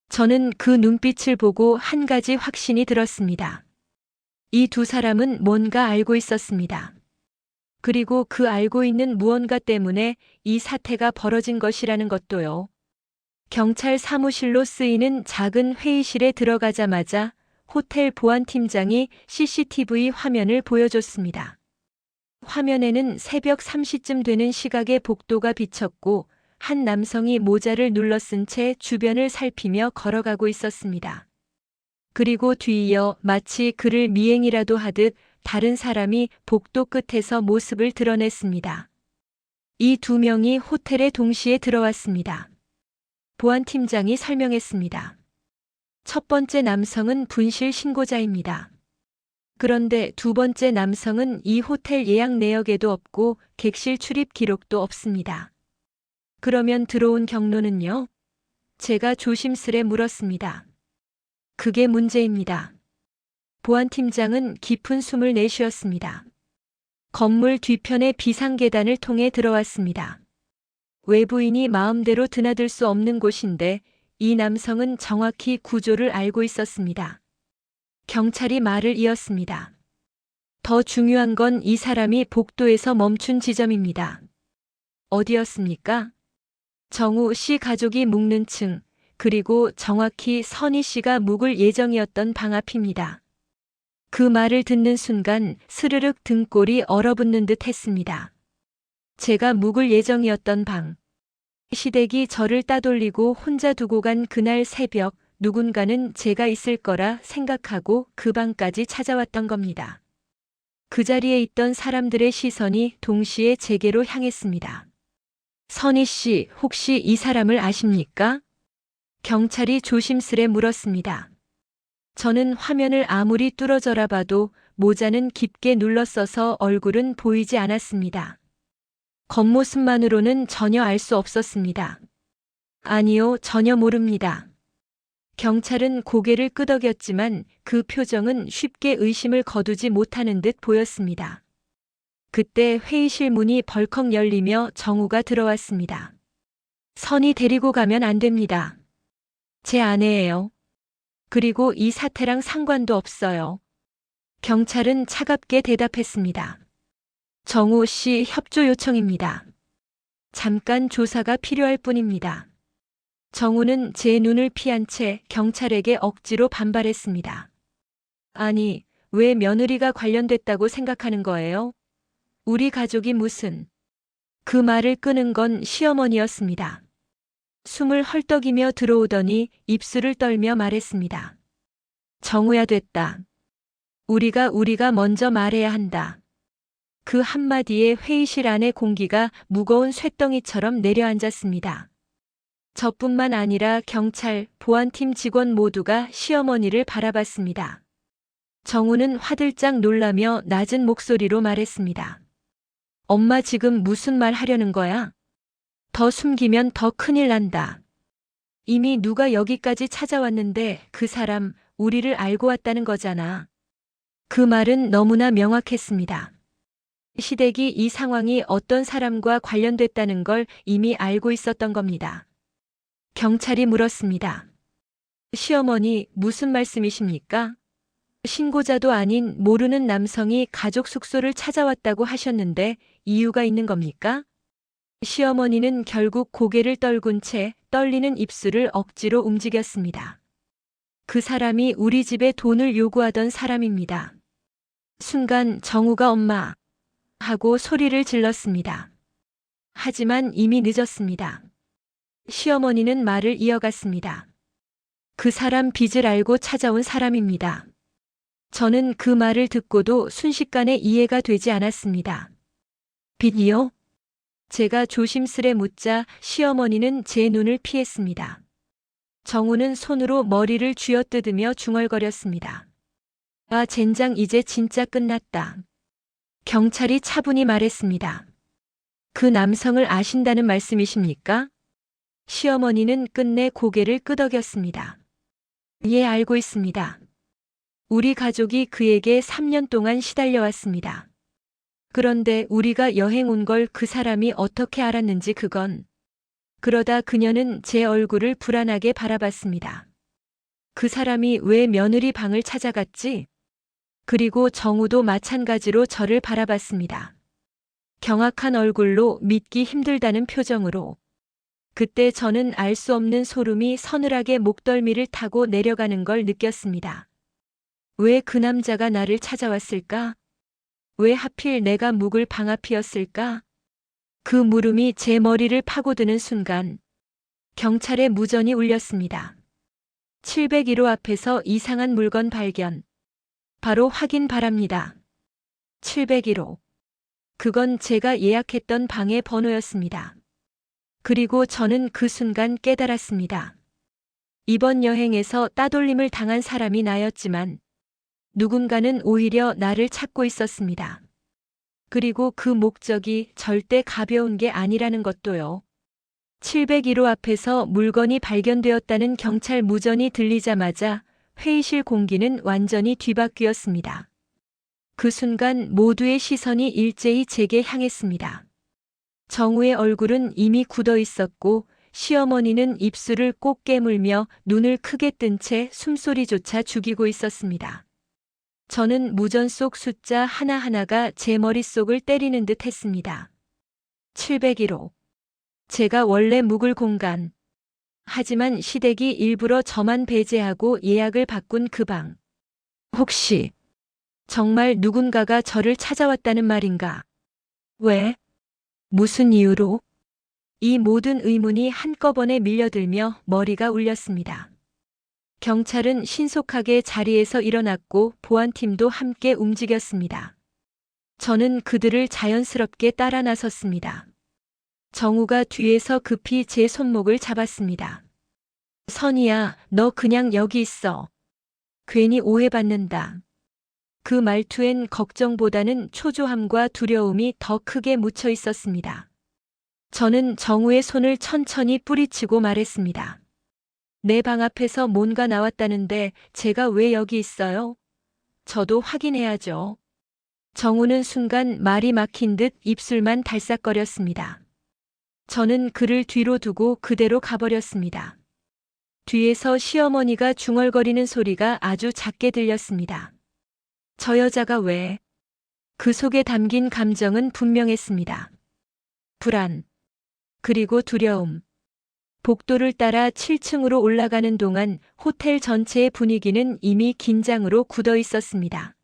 저는 그 눈빛을 보고 한 가지 확신이 들었습니다. 이 두 사람은 뭔가 알고 있었습니다. 그리고 그 알고 있는 무언가 때문에 이 사태가 벌어진 것이라는 것도요. 경찰 사무실로 쓰이는 작은 회의실에 들어가자마자 호텔 보안팀장이 CCTV 화면을 보여줬습니다. 화면에는 새벽 3시쯤 되는 시각에 복도가 비쳤고 한 남성이 모자를 눌러쓴 채 주변을 살피며 걸어가고 있었습니다. 그리고 뒤이어 마치 그를 미행이라도 하듯 다른 사람이 복도 끝에서 모습을 드러냈습니다. 이 두 명이 호텔에 동시에 들어왔습니다. 보안팀장이 설명했습니다. 첫 번째 남성은 분실 신고자입니다. 그런데 두 번째 남성은 이 호텔 예약 내역에도 없고 객실 출입 기록도 없습니다. 그러면 들어온 경로는요? 제가 조심스레 물었습니다. 그게 문제입니다. 보안팀장은 깊은 숨을 내쉬었습니다. 건물 뒤편의 비상계단을 통해 들어왔습니다. 외부인이 마음대로 드나들 수 없는 곳인데 이 남성은 정확히 구조를 알고 있었습니다. 경찰이 말을 이었습니다. 더 중요한 건 이 사람이 복도에서 멈춘 지점입니다. 어디였습니까? 정우 씨 가족이 묵는 층, 그리고 정확히 선희 씨가 묵을 예정이었던 방 앞입니다. 그 말을 듣는 순간 스르륵 등골이 얼어붙는 듯 했습니다. 제가 묵을 예정이었던 방. 시댁이 저를 따돌리고 혼자 두고 간 그날 새벽, 누군가는 제가 있을 거라 생각하고 그 방까지 찾아왔던 겁니다. 그 자리에 있던 사람들의 시선이 동시에 제게로 향했습니다. 선희 씨, 혹시 이 사람을 아십니까? 경찰이 조심스레 물었습니다. 저는 화면을 아무리 뚫어져라 봐도 모자는 깊게 눌러써서 얼굴은 보이지 않았습니다. 겉모습만으로는 전혀 알 수 없었습니다. 아니요, 전혀 모릅니다. 경찰은 고개를 끄덕였지만 그 표정은 쉽게 의심을 거두지 못하는 듯 보였습니다. 그때 회의실 문이 벌컥 열리며 정우가 들어왔습니다. 선희 데리고 가면 안 됩니다. 제 아내예요. 그리고 이 사태랑 상관도 없어요. 경찰은 차갑게 대답했습니다. 정우 씨 협조 요청입니다. 잠깐 조사가 필요할 뿐입니다. 정우는 제 눈을 피한 채 경찰에게 억지로 반발했습니다. 아니, 왜 며느리가 관련됐다고 생각하는 거예요? 우리 가족이 무슨... 그 말을 끄는 건 시어머니였습니다. 숨을 헐떡이며 들어오더니 입술을 떨며 말했습니다. 정우야 됐다. 우리가 먼저 말해야 한다. 그 한마디에 회의실 안의 공기가 무거운 쇳덩이처럼 내려앉았습니다. 저뿐만 아니라 경찰, 보안팀 직원 모두가 시어머니를 바라봤습니다. 정우는 화들짝 놀라며 낮은 목소리로 말했습니다. 엄마 지금 무슨 말 하려는 거야? 더 숨기면 더 큰일 난다. 이미 누가 여기까지 찾아왔는데 그 사람 우리를 알고 왔다는 거잖아. 그 말은 너무나 명확했습니다. 시댁이 이 상황이 어떤 사람과 관련됐다는 걸 이미 알고 있었던 겁니다. 경찰이 물었습니다. 시어머니, 무슨 말씀이십니까? 신고자도 아닌 모르는 남성이 가족 숙소를 찾아왔다고 하셨는데 이유가 있는 겁니까? 시어머니는 결국 고개를 떨군 채 떨리는 입술을 억지로 움직였습니다. 그 사람이 우리 집에 돈을 요구하던 사람입니다. 순간 정우가 엄마 하고 소리를 질렀습니다. 하지만 이미 늦었습니다. 시어머니는 말을 이어갔습니다. 그 사람 빚을 알고 찾아온 사람입니다. 저는 그 말을 듣고도 순식간에 이해가 되지 않았습니다. 빚이요? 제가 조심스레 묻자 시어머니는 제 눈을 피했습니다. 정우는 손으로 머리를 쥐어뜯으며 중얼거렸습니다. 아, 젠장, 이제 진짜 끝났다. 경찰이 차분히 말했습니다. 그 남성을 아신다는 말씀이십니까? 시어머니는 끝내 고개를 끄덕였습니다. 예, 알고 있습니다. 우리 가족이 그에게 3년 동안 시달려왔습니다. 그런데 우리가 여행 온 걸 그 사람이 어떻게 알았는지 그건. 그러다 그녀는 제 얼굴을 불안하게 바라봤습니다. 그 사람이 왜 며느리 방을 찾아갔지? 그리고 정우도 마찬가지로 저를 바라봤습니다. 경악한 얼굴로 믿기 힘들다는 표정으로. 그때 저는 알 수 없는 소름이 서늘하게 목덜미를 타고 내려가는 걸 느꼈습니다. 왜 그 남자가 나를 찾아왔을까? 왜 하필 내가 묵을 방 앞이었을까? 그 물음이 제 머리를 파고드는 순간 경찰의 무전이 울렸습니다. 701호 앞에서 이상한 물건 발견. 바로 확인 바랍니다. 701호. 그건 제가 예약했던 방의 번호였습니다. 그리고 저는 그 순간 깨달았습니다. 이번 여행에서 따돌림을 당한 사람이 나였지만 누군가는 오히려 나를 찾고 있었습니다. 그리고 그 목적이 절대 가벼운 게 아니라는 것도요. 701호 앞에서 물건이 발견되었다는 경찰 무전이 들리자마자 회의실 공기는 완전히 뒤바뀌었습니다. 그 순간 모두의 시선이 일제히 제게 향했습니다. 정우의 얼굴은 이미 굳어 있었고 시어머니는 입술을 꼭 깨물며 눈을 크게 뜬 채 숨소리조차 죽이고 있었습니다. 저는 무전 속 숫자 하나하나가 제 머릿속을 때리는 듯 했습니다. 701호. 제가 원래 묵을 공간. 하지만 시댁이 일부러 저만 배제하고 예약을 바꾼 그 방. 혹시 정말 누군가가 저를 찾아왔다는 말인가? 왜? 무슨 이유로? 이 모든 의문이 한꺼번에 밀려들며 머리가 울렸습니다. 경찰은 신속하게 자리에서 일어났고 보안팀도 함께 움직였습니다. 저는 그들을 자연스럽게 따라 나섰습니다. 정우가 뒤에서 급히 제 손목을 잡았습니다. 선이야, 너 그냥 여기 있어. 괜히 오해받는다. 그 말투엔 걱정보다는 초조함과 두려움이 더 크게 묻혀 있었습니다. 저는 정우의 손을 천천히 뿌리치고 말했습니다. 내 방 앞에서 뭔가 나왔다는데 제가 왜 여기 있어요? 저도 확인해야죠. 정우는 순간 말이 막힌 듯 입술만 달싹거렸습니다. 저는 그를 뒤로 두고 그대로 가버렸습니다. 뒤에서 시어머니가 중얼거리는 소리가 아주 작게 들렸습니다. 저 여자가 왜? 그 속에 담긴 감정은 분명했습니다. 불안, 그리고 두려움. 복도를 따라 7층으로 올라가는 동안 호텔 전체의 분위기는 이미 긴장으로 굳어 있었습니다.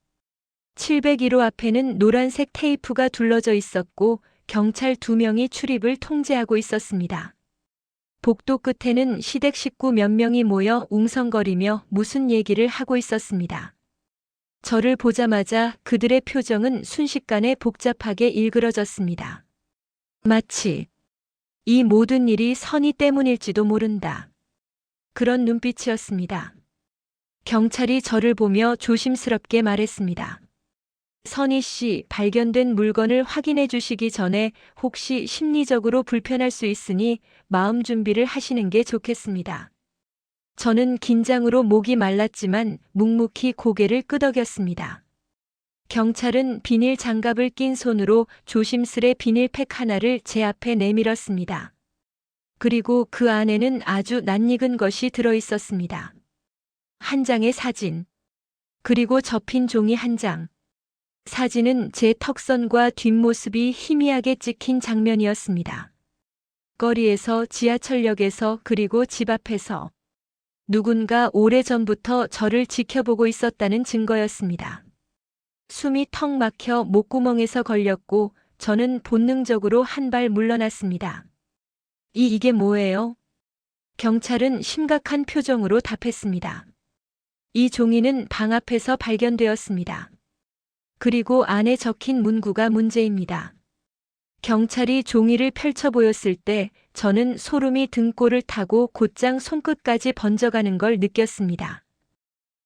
701호 앞에는 노란색 테이프가 둘러져 있었고 경찰 2명이 출입을 통제하고 있었습니다. 복도 끝에는 시댁 식구 몇 명이 모여 웅성거리며 무슨 얘기를 하고 있었습니다. 저를 보자마자 그들의 표정은 순식간에 복잡하게 일그러졌습니다. 마치 이 모든 일이 선희 때문일지도 모른다. 그런 눈빛이었습니다. 경찰이 저를 보며 조심스럽게 말했습니다. 선희 씨, 발견된 물건을 확인해 주시기 전에 혹시 심리적으로 불편할 수 있으니 마음 준비를 하시는 게 좋겠습니다. 저는 긴장으로 목이 말랐지만 묵묵히 고개를 끄덕였습니다. 경찰은 비닐 장갑을 낀 손으로 조심스레 비닐팩 하나를 제 앞에 내밀었습니다. 그리고 그 안에는 아주 낯익은 것이 들어 있었습니다. 한 장의 사진, 그리고 접힌 종이 한 장. 사진은 제 턱선과 뒷모습이 희미하게 찍힌 장면이었습니다. 거리에서, 지하철역에서, 그리고 집 앞에서 누군가 오래전부터 저를 지켜보고 있었다는 증거였습니다. 숨이 턱 막혀 목구멍에서 걸렸고 저는 본능적으로 한 발 물러났습니다. 이게 뭐예요? 경찰은 심각한 표정으로 답했습니다. 이 종이는 방 앞에서 발견되었습니다. 그리고 안에 적힌 문구가 문제입니다. 경찰이 종이를 펼쳐 보였을 때 저는 소름이 등골을 타고 곧장 손끝까지 번져가는 걸 느꼈습니다.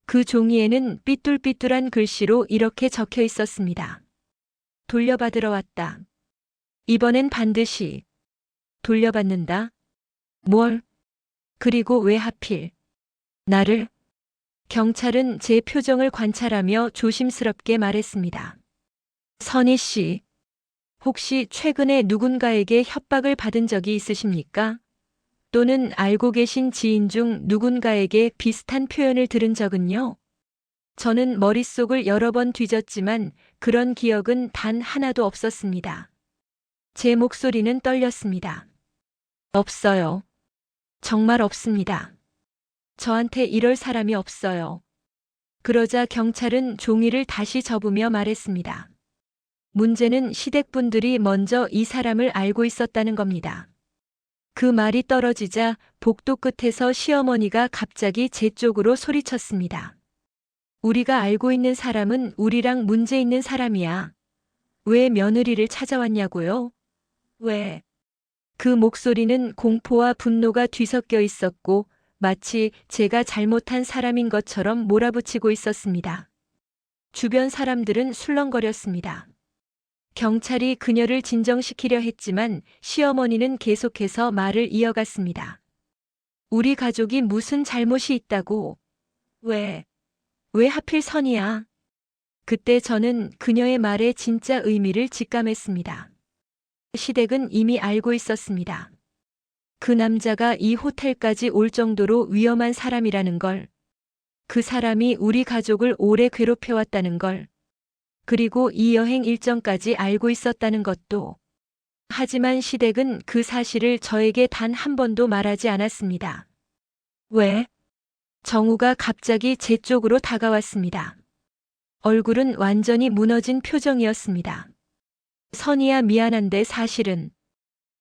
그 종이에는 삐뚤삐뚤한 글씨로 이렇게 적혀 있었습니다. 돌려받으러 왔다. 이번엔 반드시 돌려받는다. 뭘? 그리고 왜 하필 나를? 경찰은 제 표정을 관찰하며 조심스럽게 말했습니다. 선희 씨, 혹시 최근에 누군가에게 협박을 받은 적이 있으십니까? 또는 알고 계신 지인 중 누군가에게 비슷한 표현을 들은 적은요? 저는 머릿속을 여러 번 뒤졌지만 그런 기억은 단 하나도 없었습니다. 제 목소리는 떨렸습니다. 없어요. 정말 없습니다. 저한테 이럴 사람이 없어요. 그러자 경찰은 종이를 다시 접으며 말했습니다. 문제는 시댁분들이 먼저 이 사람을 알고 있었다는 겁니다. 그 말이 떨어지자 복도 끝에서 시어머니가 갑자기 제 쪽으로 소리쳤습니다. 우리가 알고 있는 사람은 우리랑 문제 있는 사람이야. 왜 며느리를 찾아왔냐고요? 왜? 그 목소리는 공포와 분노가 뒤섞여 있었고 마치 제가 잘못한 사람인 것처럼 몰아붙이고 있었습니다. 주변 사람들은 술렁거렸습니다. 경찰이 그녀를 진정시키려 했지만 시어머니는 계속해서 말을 이어갔습니다. 우리 가족이 무슨 잘못이 있다고? 왜 하필 선이야? 그때 저는 그녀의 말의 진짜 의미를 직감했습니다. 시댁은 이미 알고 있었습니다. 그 남자가 이 호텔까지 올 정도로 위험한 사람이라는 걸, 그 사람이 우리 가족을 오래 괴롭혀왔다는 걸, 그리고 이 여행 일정까지 알고 있었다는 것도. 하지만 시댁은 그 사실을 저에게 단 한 번도 말하지 않았습니다. 왜? 정우가 갑자기 제 쪽으로 다가왔습니다. 얼굴은 완전히 무너진 표정이었습니다. 선이야, 미안한데 사실은.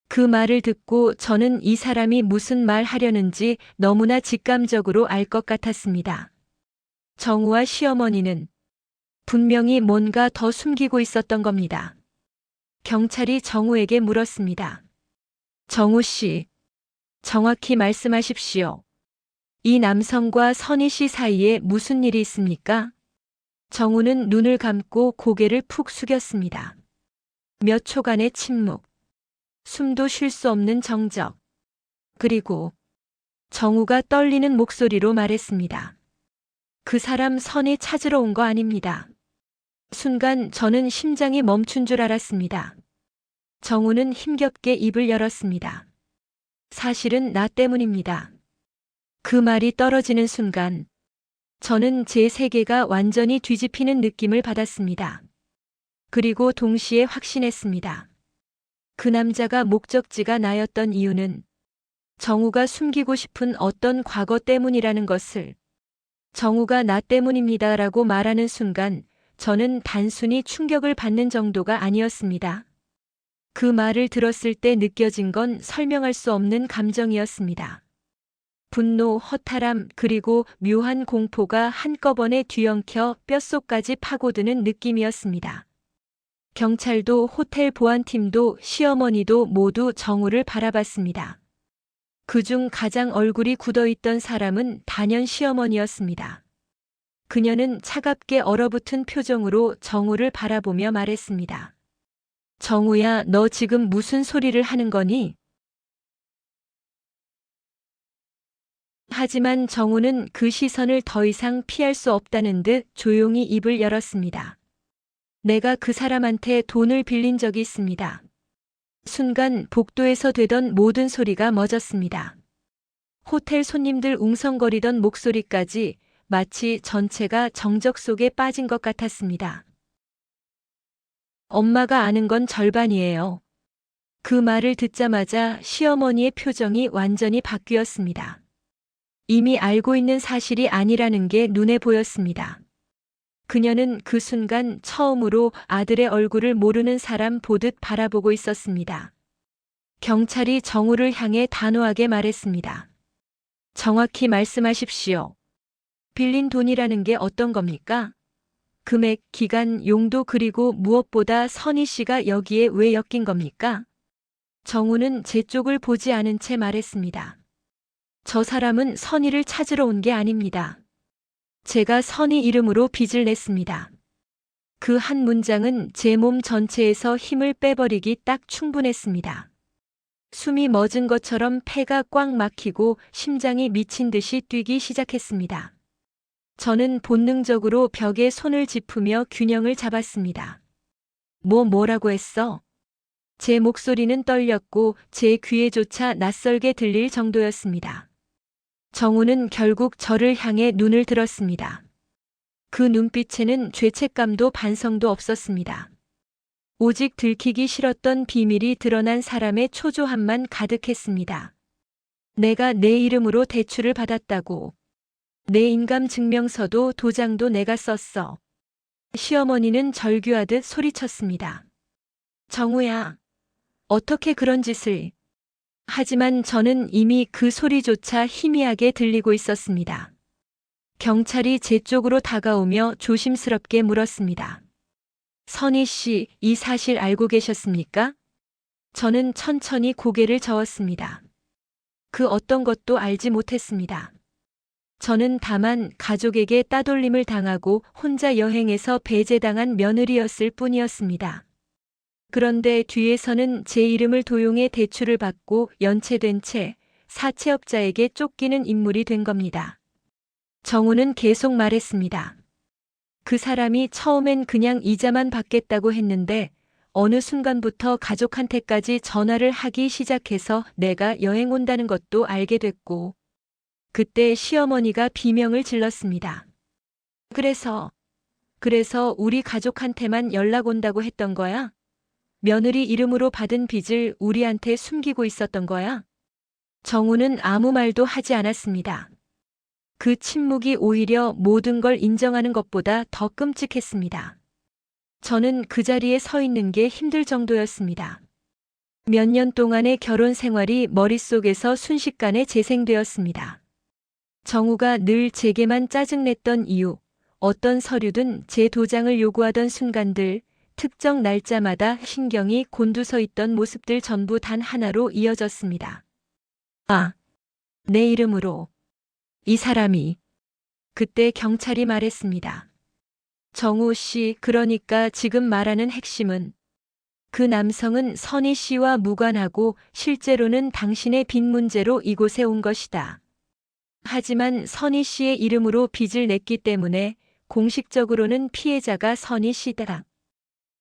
그 말을 듣고 저는 이 사람이 무슨 말 하려는지 너무나 직감적으로 알 것 같았습니다. 정우와 시어머니는 분명히 뭔가 더 숨기고 있었던 겁니다. 경찰이 정우에게 물었습니다. 정우 씨, 정확히 말씀하십시오. 이 남성과 선희 씨 사이에 무슨 일이 있습니까? 정우는 눈을 감고 고개를 푹 숙였습니다. 몇 초간의 침묵. 숨도 쉴 수 없는 정적. 그리고 정우가 떨리는 목소리로 말했습니다. 그 사람 선이 찾으러 온 거 아닙니다. 순간 저는 심장이 멈춘 줄 알았습니다. 정우는 힘겹게 입을 열었습니다. 사실은 나 때문입니다. 그 말이 떨어지는 순간 저는 제 세계가 완전히 뒤집히는 느낌을 받았습니다. 그리고 동시에 확신했습니다. 그 남자가 목적지가 나였던 이유는 정우가 숨기고 싶은 어떤 과거 때문이라는 것을. 정우가 나 때문입니다라고 말하는 순간 저는 단순히 충격을 받는 정도가 아니었습니다. 그 말을 들었을 때 느껴진 건 설명할 수 없는 감정이었습니다. 분노, 허탈함, 그리고 묘한 공포가 한꺼번에 뒤엉켜 뼛속까지 파고드는 느낌이었습니다. 경찰도 호텔 보안팀도 시어머니도 모두 정우를 바라봤습니다. 그중 가장 얼굴이 굳어있던 사람은 단연 시어머니였습니다. 그녀는 차갑게 얼어붙은 표정으로 정우를 바라보며 말했습니다. 정우야, 너 지금 무슨 소리를 하는 거니? 하지만 정우는 그 시선을 더 이상 피할 수 없다는 듯 조용히 입을 열었습니다. 내가 그 사람한테 돈을 빌린 적이 있습니다. 순간 복도에서 되던 모든 소리가 멎었습니다. 호텔 손님들 웅성거리던 목소리까지 마치 전체가 정적 속에 빠진 것 같았습니다. 엄마가 아는 건 절반이에요. 그 말을 듣자마자 시어머니의 표정이 완전히 바뀌었습니다. 이미 알고 있는 사실이 아니라는 게 눈에 보였습니다. 그녀는 그 순간 처음으로 아들의 얼굴을 모르는 사람 보듯 바라보고 있었습니다. 경찰이 정우를 향해 단호하게 말했습니다. 정확히 말씀하십시오. 빌린 돈이라는 게 어떤 겁니까? 금액, 기간, 용도 그리고 무엇보다 선희 씨가 여기에 왜 엮인 겁니까? 정우는 제 쪽을 보지 않은 채 말했습니다. 저 사람은 선희를 찾으러 온 게 아닙니다. 제가 선희 이름으로 빚을 냈습니다. 그 한 문장은 제 몸 전체에서 힘을 빼버리기 딱 충분했습니다. 숨이 멎은 것처럼 폐가 꽉 막히고 심장이 미친 듯이 뛰기 시작했습니다. 저는 본능적으로 벽에 손을 짚으며 균형을 잡았습니다. 뭐라고 했어? 제 목소리는 떨렸고 제 귀에조차 낯설게 들릴 정도였습니다. 정우는 결국 저를 향해 눈을 들었습니다. 그 눈빛에는 죄책감도 반성도 없었습니다. 오직 들키기 싫었던 비밀이 드러난 사람의 초조함만 가득했습니다. 내가 내 이름으로 대출을 받았다고. 내 인감증명서도 도장도 내가 썼어. 시어머니는 절규하듯 소리쳤습니다. 정우야, 어떻게 그런 짓을. 하지만 저는 이미 그 소리조차 희미하게 들리고 있었습니다. 경찰이 제 쪽으로 다가오며 조심스럽게 물었습니다. 선희 씨, 이 사실 알고 계셨습니까? 저는 천천히 고개를 저었습니다. 그 어떤 것도 알지 못했습니다. 저는 다만 가족에게 따돌림을 당하고 혼자 여행에서 배제당한 며느리였을 뿐이었습니다. 그런데 뒤에서는 제 이름을 도용해 대출을 받고 연체된 채 사채업자에게 쫓기는 인물이 된 겁니다. 정우는 계속 말했습니다. 그 사람이 처음엔 그냥 이자만 받겠다고 했는데 어느 순간부터 가족한테까지 전화를 하기 시작해서 내가 여행 온다는 것도 알게 됐고 그때 시어머니가 비명을 질렀습니다. 그래서 우리 가족한테만 연락 온다고 했던 거야? 며느리 이름으로 받은 빚을 우리한테 숨기고 있었던 거야? 정우는 아무 말도 하지 않았습니다. 그 침묵이 오히려 모든 걸 인정하는 것보다 더 끔찍했습니다. 저는 그 자리에 서 있는 게 힘들 정도였습니다. 몇 년 동안의 결혼 생활이 머릿속에서 순식간에 재생되었습니다. 정우가 늘 제게만 짜증냈던 이유, 어떤 서류든 제 도장을 요구하던 순간들, 특정 날짜마다 신경이 곤두서 있던 모습들 전부 단 하나로 이어졌습니다. 아, 내 이름으로. 이 사람이. 그때 경찰이 말했습니다. 정우 씨, 그러니까 지금 말하는 핵심은 그 남성은 선희 씨와 무관하고 실제로는 당신의 빚 문제로 이곳에 온 것이다. 하지만 선희 씨의 이름으로 빚을 냈기 때문에 공식적으로는 피해자가 선희 씨다.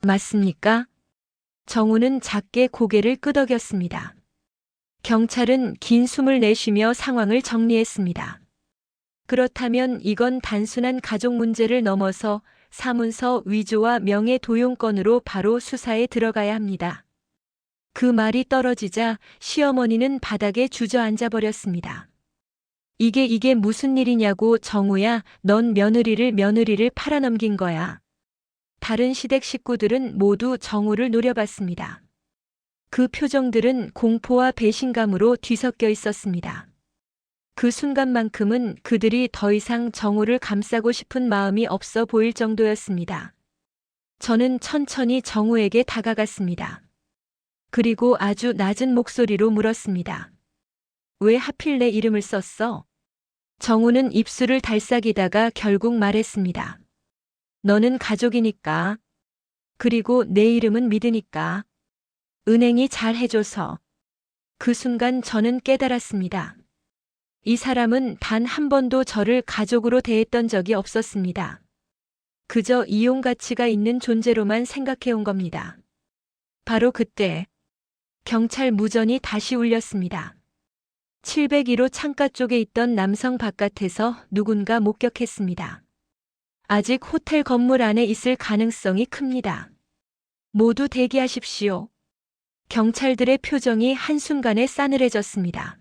맞습니까? 정우는 작게 고개를 끄덕였습니다. 경찰은 긴 숨을 내쉬며 상황을 정리했습니다. 그렇다면 이건 단순한 가족 문제를 넘어서 사문서 위조와 명예 도용건으로 바로 수사에 들어가야 합니다. 그 말이 떨어지자 시어머니는 바닥에 주저앉아 버렸습니다. 이게 무슨 일이냐고. 정우야, 넌 며느리를 팔아넘긴 거야. 다른 시댁 식구들은 모두 정우를 노려봤습니다. 그 표정들은 공포와 배신감으로 뒤섞여 있었습니다. 그 순간만큼은 그들이 더 이상 정우를 감싸고 싶은 마음이 없어 보일 정도였습니다. 저는 천천히 정우에게 다가갔습니다. 그리고 아주 낮은 목소리로 물었습니다. 왜 하필 내 이름을 썼어? 정우는 입술을 달싹이다가 결국 말했습니다. 너는 가족이니까. 그리고 내 이름은 믿으니까. 은행이 잘 해줘서. 그 순간 저는 깨달았습니다. 이 사람은 단 한 번도 저를 가족으로 대했던 적이 없었습니다. 그저 이용 가치가 있는 존재로만 생각해온 겁니다. 바로 그때 경찰 무전이 다시 울렸습니다. 701호 창가 쪽에 있던 남성 바깥에서 누군가 목격했습니다. 아직 호텔 건물 안에 있을 가능성이 큽니다. 모두 대기하십시오. 경찰들의 표정이 한순간에 싸늘해졌습니다.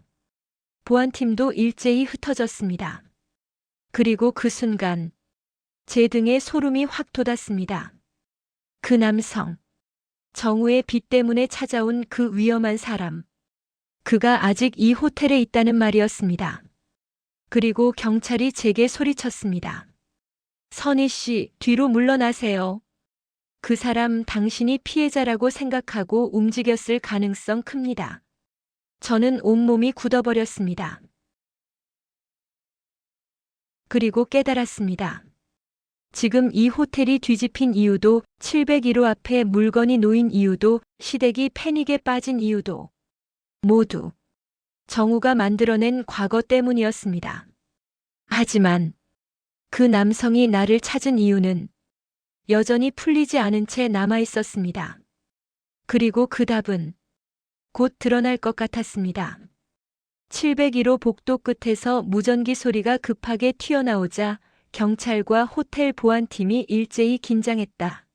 보안팀도 일제히 흩어졌습니다. 그리고 그 순간 제 등에 소름이 확 돋았습니다. 그 남성, 정우의 빚 때문에 찾아온 그 위험한 사람, 그가 아직 이 호텔에 있다는 말이었습니다. 그리고 경찰이 제게 소리쳤습니다. 선희 씨, 뒤로 물러나세요. 그 사람 당신이 피해자라고 생각하고 움직였을 가능성 큽니다. 저는 온몸이 굳어버렸습니다. 그리고 깨달았습니다. 지금 이 호텔이 뒤집힌 이유도, 701호 앞에 물건이 놓인 이유도, 시댁이 패닉에 빠진 이유도 모두 정우가 만들어낸 과거 때문이었습니다. 하지만 그 남성이 나를 찾은 이유는 여전히 풀리지 않은 채 남아 있었습니다. 그리고 그 답은 곧 드러날 것 같았습니다. 701호 복도 끝에서 무전기 소리가 급하게 튀어나오자 경찰과 호텔 보안팀이 일제히 긴장했다.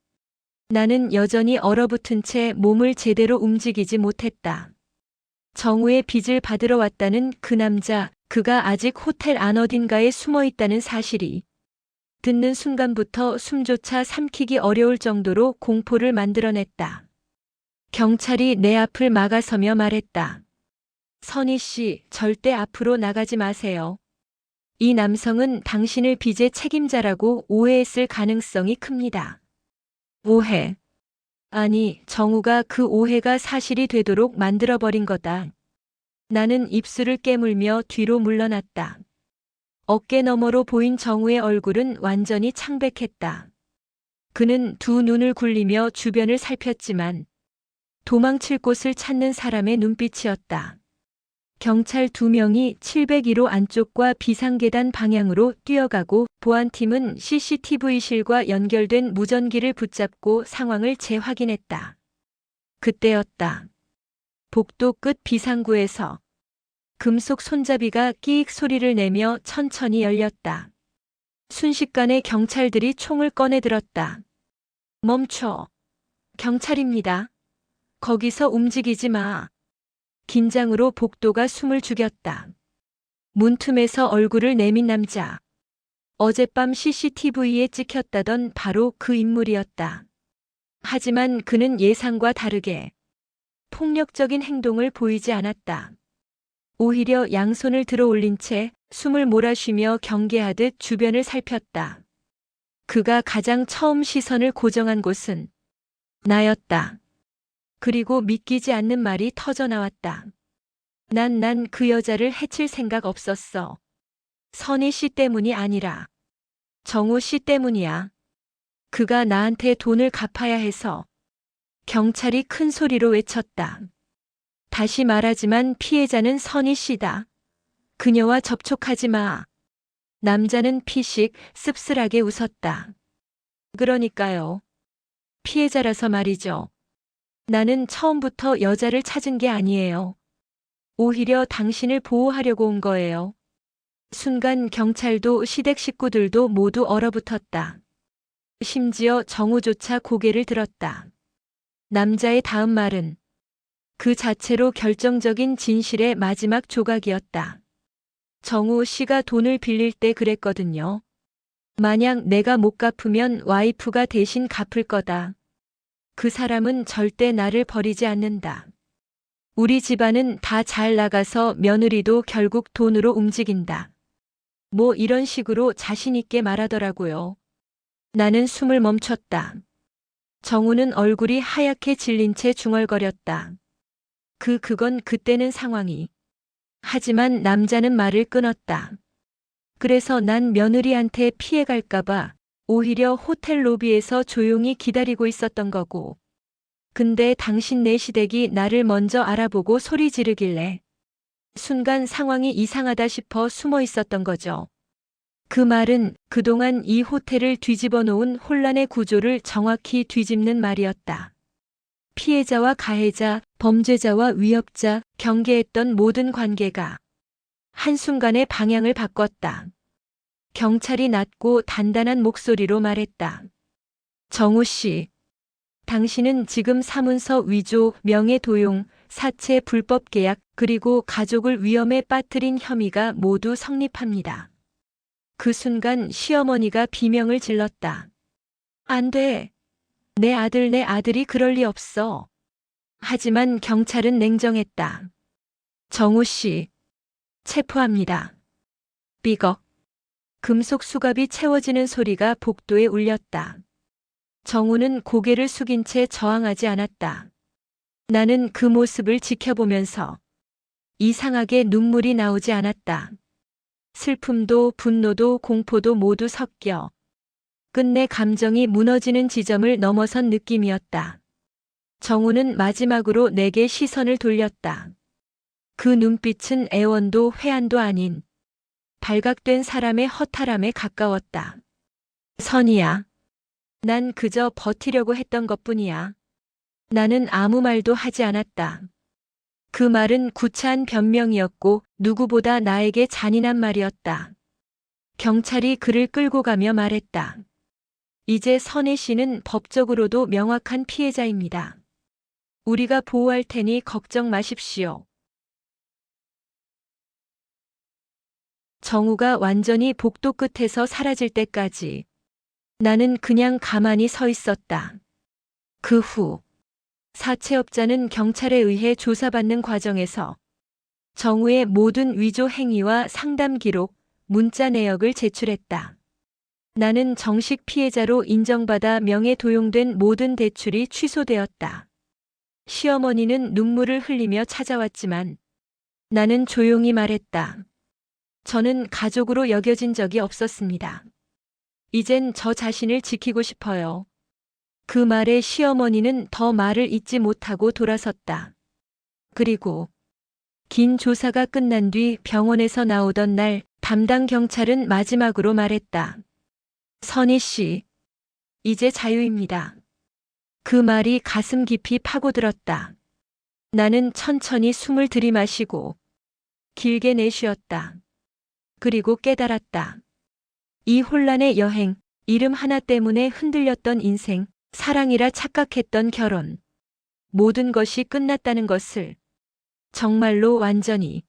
나는 여전히 얼어붙은 채 몸을 제대로 움직이지 못했다. 정우의 빚을 받으러 왔다는 그 남자, 그가 아직 호텔 안 어딘가에 숨어 있다는 사실이 듣는 순간부터 숨조차 삼키기 어려울 정도로 공포를 만들어냈다. 경찰이 내 앞을 막아서며 말했다. 선희 씨, 절대 앞으로 나가지 마세요. 이 남성은 당신을 빚의 책임자라고 오해했을 가능성이 큽니다. 오해. 아니, 정우가 그 오해가 사실이 되도록 만들어버린 거다. 나는 입술을 깨물며 뒤로 물러났다. 어깨 너머로 보인 정우의 얼굴은 완전히 창백했다. 그는 두 눈을 굴리며 주변을 살폈지만 도망칠 곳을 찾는 사람의 눈빛이었다. 경찰 2명이 701호 안쪽과 비상계단 방향으로 뛰어가고 보안팀은 CCTV실과 연결된 무전기를 붙잡고 상황을 재확인했다. 그때였다. 복도 끝 비상구에서 금속 손잡이가 끼익 소리를 내며 천천히 열렸다. 순식간에 경찰들이 총을 꺼내 들었다. 멈춰. 경찰입니다. 거기서 움직이지 마. 긴장으로 복도가 숨을 죽였다. 문틈에서 얼굴을 내민 남자. 어젯밤 CCTV에 찍혔다던 바로 그 인물이었다. 하지만 그는 예상과 다르게 폭력적인 행동을 보이지 않았다. 오히려 양손을 들어 올린 채 숨을 몰아쉬며 경계하듯 주변을 살폈다. 그가 가장 처음 시선을 고정한 곳은 나였다. 그리고 믿기지 않는 말이 터져나왔다. 난 그 여자를 해칠 생각 없었어. 선희 씨 때문이 아니라 정우 씨 때문이야. 그가 나한테 돈을 갚아야 해서. 경찰이 큰 소리로 외쳤다. 다시 말하지만 피해자는 선희 씨다. 그녀와 접촉하지 마. 남자는 피식 씁쓸하게 웃었다. 그러니까요. 피해자라서 말이죠. 나는 처음부터 여자를 찾은 게 아니에요. 오히려 당신을 보호하려고 온 거예요. 순간 경찰도 시댁 식구들도 모두 얼어붙었다. 심지어 정우조차 고개를 들었다. 남자의 다음 말은 그 자체로 결정적인 진실의 마지막 조각이었다. 정우 씨가 돈을 빌릴 때 그랬거든요. 만약 내가 못 갚으면 와이프가 대신 갚을 거다. 그 사람은 절대 나를 버리지 않는다. 우리 집안은 다 잘 나가서 며느리도 결국 돈으로 움직인다. 뭐 이런 식으로 자신 있게 말하더라고요. 나는 숨을 멈췄다. 정우는 얼굴이 하얗게 질린 채 중얼거렸다. 그건 그때는 상황이. 하지만 남자는 말을 끊었다. 그래서 난 며느리한테 피해갈까봐 오히려 호텔 로비에서 조용히 기다리고 있었던 거고. 근데 당신 내 시댁이 나를 먼저 알아보고 소리 지르길래 순간 상황이 이상하다 싶어 숨어 있었던 거죠. 그 말은 그동안 이 호텔을 뒤집어 놓은 혼란의 구조를 정확히 뒤집는 말이었다. 피해자와 가해자, 범죄자와 위협자, 경계했던 모든 관계가 한순간에 방향을 바꿨다. 경찰이 낮고 단단한 목소리로 말했다. 정우 씨, 당신은 지금 사문서 위조, 명예도용, 사채 불법 계약, 그리고 가족을 위험에 빠뜨린 혐의가 모두 성립합니다. 그 순간 시어머니가 비명을 질렀다. 안 돼. 내 아들이 그럴 리 없어. 하지만 경찰은 냉정했다. 정우 씨, 체포합니다. 삐걱. 금속 수갑이 채워지는 소리가 복도에 울렸다. 정우는 고개를 숙인 채 저항하지 않았다. 나는 그 모습을 지켜보면서 이상하게 눈물이 나오지 않았다. 슬픔도 분노도 공포도 모두 섞여 끝내 감정이 무너지는 지점을 넘어선 느낌이었다. 정우는 마지막으로 내게 시선을 돌렸다. 그 눈빛은 애원도 회한도 아닌 발각된 사람의 허탈함에 가까웠다. 선이야. 난 그저 버티려고 했던 것뿐이야. 나는 아무 말도 하지 않았다. 그 말은 구차한 변명이었고 누구보다 나에게 잔인한 말이었다. 경찰이 그를 끌고 가며 말했다. 이제 선혜 씨는 법적으로도 명확한 피해자입니다. 우리가 보호할 테니 걱정 마십시오. 정우가 완전히 복도 끝에서 사라질 때까지 나는 그냥 가만히 서 있었다. 그 후 사채업자는 경찰에 의해 조사받는 과정에서 정우의 모든 위조 행위와 상담 기록, 문자 내역을 제출했다. 나는 정식 피해자로 인정받아 명예 도용된 모든 대출이 취소되었다. 시어머니는 눈물을 흘리며 찾아왔지만 나는 조용히 말했다. 저는 가족으로 여겨진 적이 없었습니다. 이젠 저 자신을 지키고 싶어요. 그 말에 시어머니는 더 말을 잇지 못하고 돌아섰다. 그리고 긴 조사가 끝난 뒤 병원에서 나오던 날 담당 경찰은 마지막으로 말했다. 선희 씨, 이제 자유입니다. 그 말이 가슴 깊이 파고들었다. 나는 천천히 숨을 들이마시고 길게 내쉬었다. 그리고 깨달았다. 이 혼란의 여행, 이름 하나 때문에 흔들렸던 인생, 사랑이라 착각했던 결혼. 모든 것이 끝났다는 것을 정말로 완전히